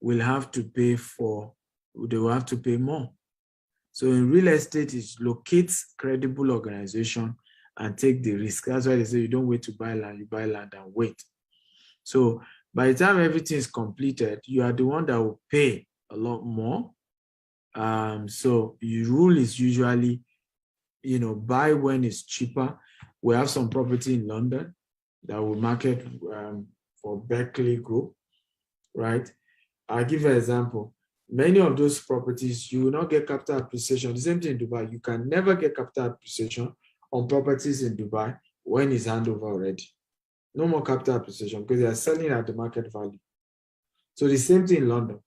will have to pay they will have to pay more. So in real estate, it locates credible organization and take the risk. That's why they say you don't wait to buy land, you buy land and wait. So by the time everything is completed, you are the one that will pay a lot more. So your rule is usually, buy when it's cheaper. We have some property in London that we market for Berkeley Group, right? I'll give you an example. Many of those properties, you will not get capital appreciation. The same thing in Dubai. You can never get capital appreciation on properties in Dubai when it's handover already. No more capital appreciation because they are selling at the market value. So the same thing in London,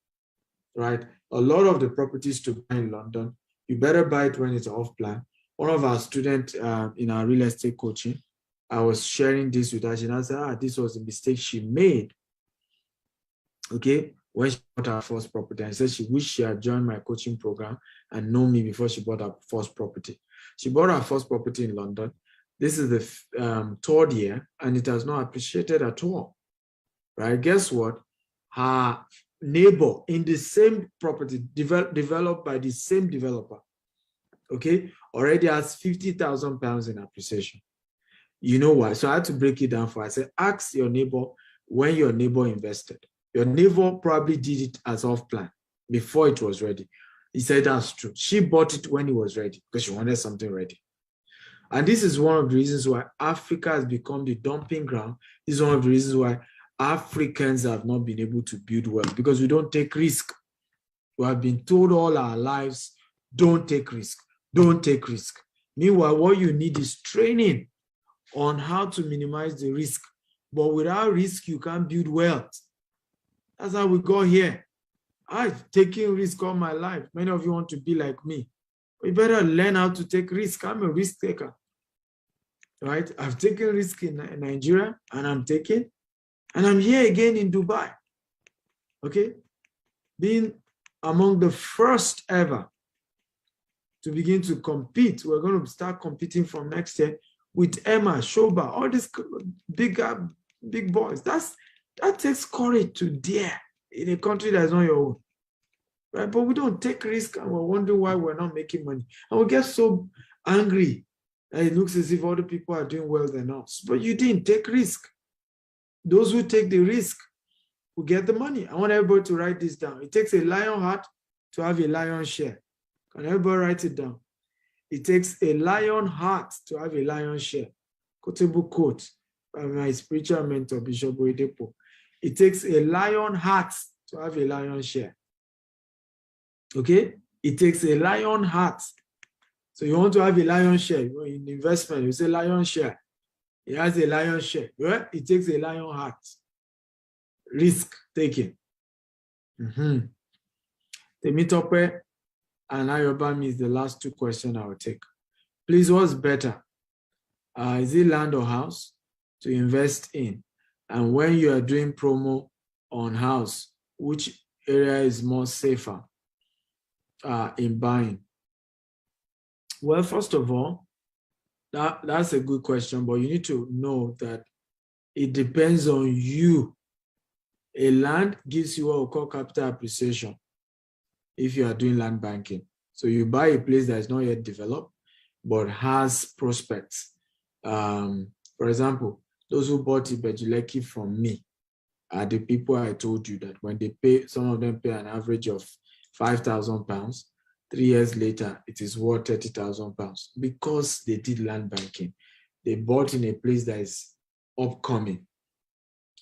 right? A lot of the properties to buy in London, you better buy it when it's off plan. One of our students in our real estate coaching, I was sharing this with her. She now said, this was a mistake she made. Okay, when she bought her first property, and said she wished she had joined my coaching program and known me before she bought her first property. She bought her first property in London. This is the third year, and it has not appreciated at all. Right? Guess what? Her neighbor in the same property developed by the same developer, okay, already has £50,000 in appreciation. You know why? So I had to break it down for her. I said, ask your neighbor when your neighbor invested. Your neighbor probably did it as off plan before it was ready. He said that's true. She bought it when it was ready because she wanted something ready. And this is one of the reasons why Africa has become the dumping ground. This is one of the reasons why Africans have not been able to build wealth, because we don't take risk. We have been told all our lives, don't take risk, don't take risk. Meanwhile, what you need is training on how to minimize the risk. But without risk, you can't build wealth. That's how we got here. I've taken risk all my life. Many of you want to be like me. We better learn how to take risk. I'm a risk taker, right? I've taken risk in Nigeria, and I'm here again in Dubai, okay? Being among the first ever to begin to compete. We're going to start competing from next year with Emma, Shoba, all these big boys. That takes courage to dare in a country that's not your own, right? But we don't take risk, and we're wondering why we're not making money. And we get so angry that it looks as if other people are doing well than us. But you didn't take risk. Those who take the risk will get the money. I want everybody to write this down. It takes a lion heart to have a lion share. Can everybody write it down? It takes a lion heart to have a lion share. Quotable quote by my spiritual mentor, Bishop Oyedepo. It takes a lion heart to have a lion share. Okay? It takes a lion heart. So you want to have a lion share in investment, you say lion share. It has a lion share. Right? It takes a lion heart. Risk taking. Temitope and Ayobami is the last two questions I will take. Please, what's better? Is it land or house to invest in? And when you are doing promo on house, which area is more safer in buying? Well, first of all, that's a good question, but you need to know that it depends on you. A land gives you what we call capital appreciation if you are doing land banking. So you buy a place that is not yet developed, but has prospects. For example, those who bought Ibejuleki from me are the people I told you that when they pay, some of them pay an average of £5,000. 3 years later, it is worth £30,000 because they did land banking. They bought in a place that is upcoming,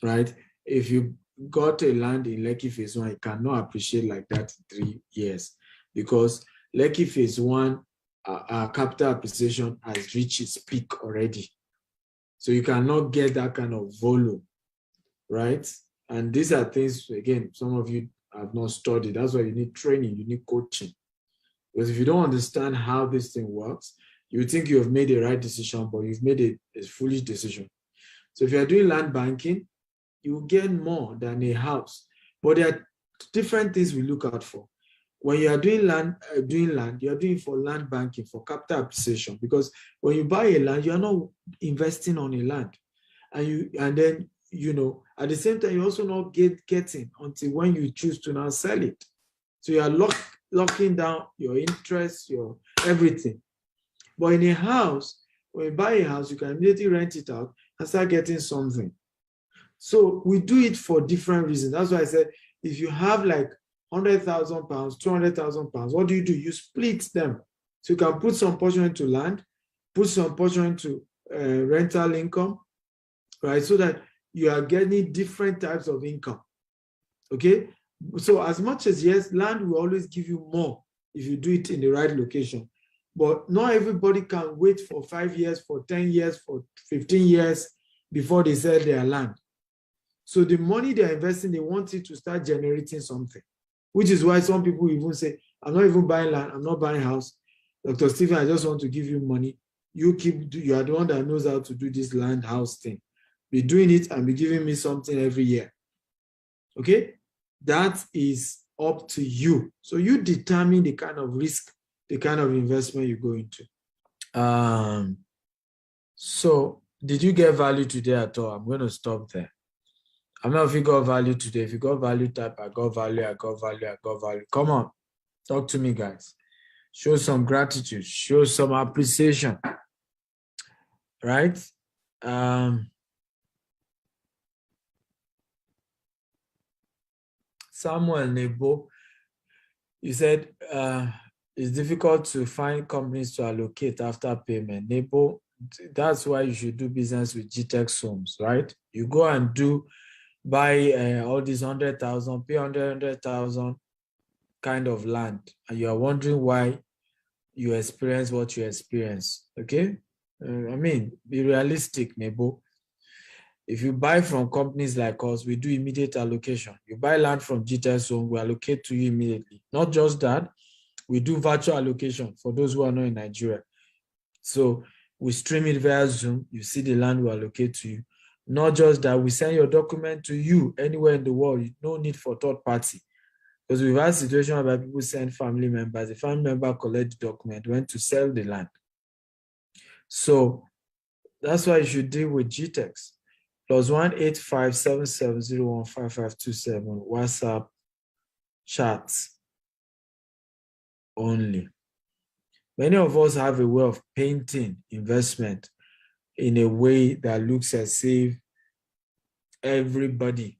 right? If you got a land in Lekki Phase 1, it cannot appreciate like that in 3 years because Lekki Phase 1, capital appreciation has reached its peak already. So you cannot get that kind of volume, right? And these are things, again, some of you have not studied. That's why you need training, you need coaching. Because if you don't understand how this thing works, you think you have made the right decision, but you've made a foolish decision. So if you're doing land banking, you will get more than a house. But there are different things we look out for. When you are doing land, you are doing for land banking, for capital appreciation, because when you buy a land, you are not investing on a land. And then, you know, at the same time, you also not getting until when you choose to now sell it. So you are locking down your interest, your everything. But in a house, when you buy a house, you can immediately rent it out and start getting something. So we do it for different reasons. That's why I said, if you have like 100,000 pounds, 200,000 pounds, what do? You split them. So you can put some portion into land, put some portion into rental income, right? So that you are getting different types of income, okay? So as much as, yes, land will always give you more if you do it in the right location, but not everybody can wait for 5 years, for 10 years, for 15 years before they sell their land. So the money they're investing, they want it to start generating something, which is why some people even say, I'm not even buying land, I'm not buying house. Dr. Stephen, I just want to give you money. You are the one that knows how to do this land house thing. Be doing it and be giving me something every year. Okay? That is up to you. So you determine the kind of risk, the kind of investment you go into. So did you get value today at all? I'm going to stop there. I don't know if you got value today. If you got value, type, I got value, I got value, I got value. Come on, talk to me, guys. Show some gratitude, show some appreciation, right? Samuel Nebo, you said it's difficult to find companies to allocate after payment. Nebo, that's why you should do business with GTEx Homes, right? You go and buy all these 100,000, pay 100,000 kind of land, and you are wondering why you experience what you experience. Okay, I mean, be realistic, Nebo. If you buy from companies like us, we do immediate allocation. You buy land from GTEx Home, we allocate to you immediately. Not just that, we do virtual allocation for those who are not in Nigeria. So we stream it via Zoom. You see the land we allocate to you. Not just that, we send your document to you anywhere in the world. No need for third party. Because we've had situations where people send family members. The family member collect the document, went to sell the land. So that's why you should deal with GTEx. +1 8577015527 WhatsApp chats only. Many of us have a way of painting investment in a way that looks as if everybody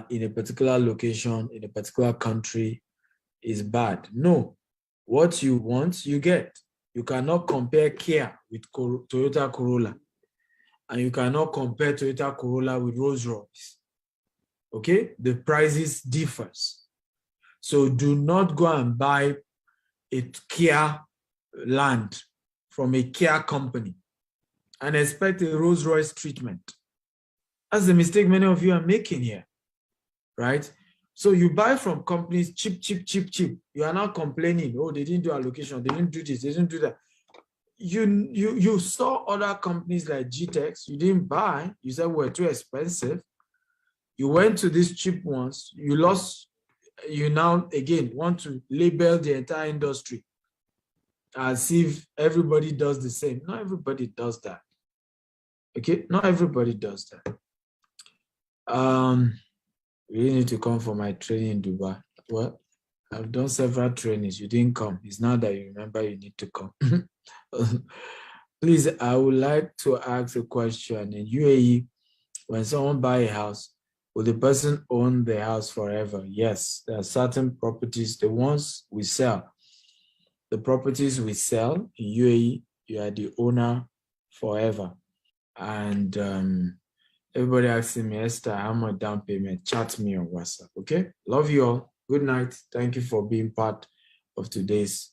in a particular location, in a particular country is bad. No, what you want, you get. You cannot compare Kia with Toyota Corolla, and you cannot compare Toyota Corolla with Rolls-Royce. Okay, the prices differs. So do not go and buy a Kia land from a Kia company and expect a Rolls-Royce treatment. That's the mistake many of you are making here, right? So you buy from companies cheap. You are not complaining, oh, they didn't do allocation, they didn't do this, they didn't do that. You saw other companies like GTEx, you didn't buy, you said were too expensive. You went to these cheap ones, you lost, you now again want to label the entire industry as if everybody does the same. Not everybody does that. Okay, not everybody does that. You really need to come for my training in Dubai. Well, I've done several trainings. You didn't come. It's now that you remember you need to come. Please, I would like to ask a question. In UAE, when someone buys a house, will the person own the house forever? Yes, there are certain properties, the ones we sell. The properties we sell in UAE, you are the owner forever. And everybody asking me, Esther, how much down payment? Chat me on WhatsApp, okay? Love you all. Good night. Thank you for being part of today's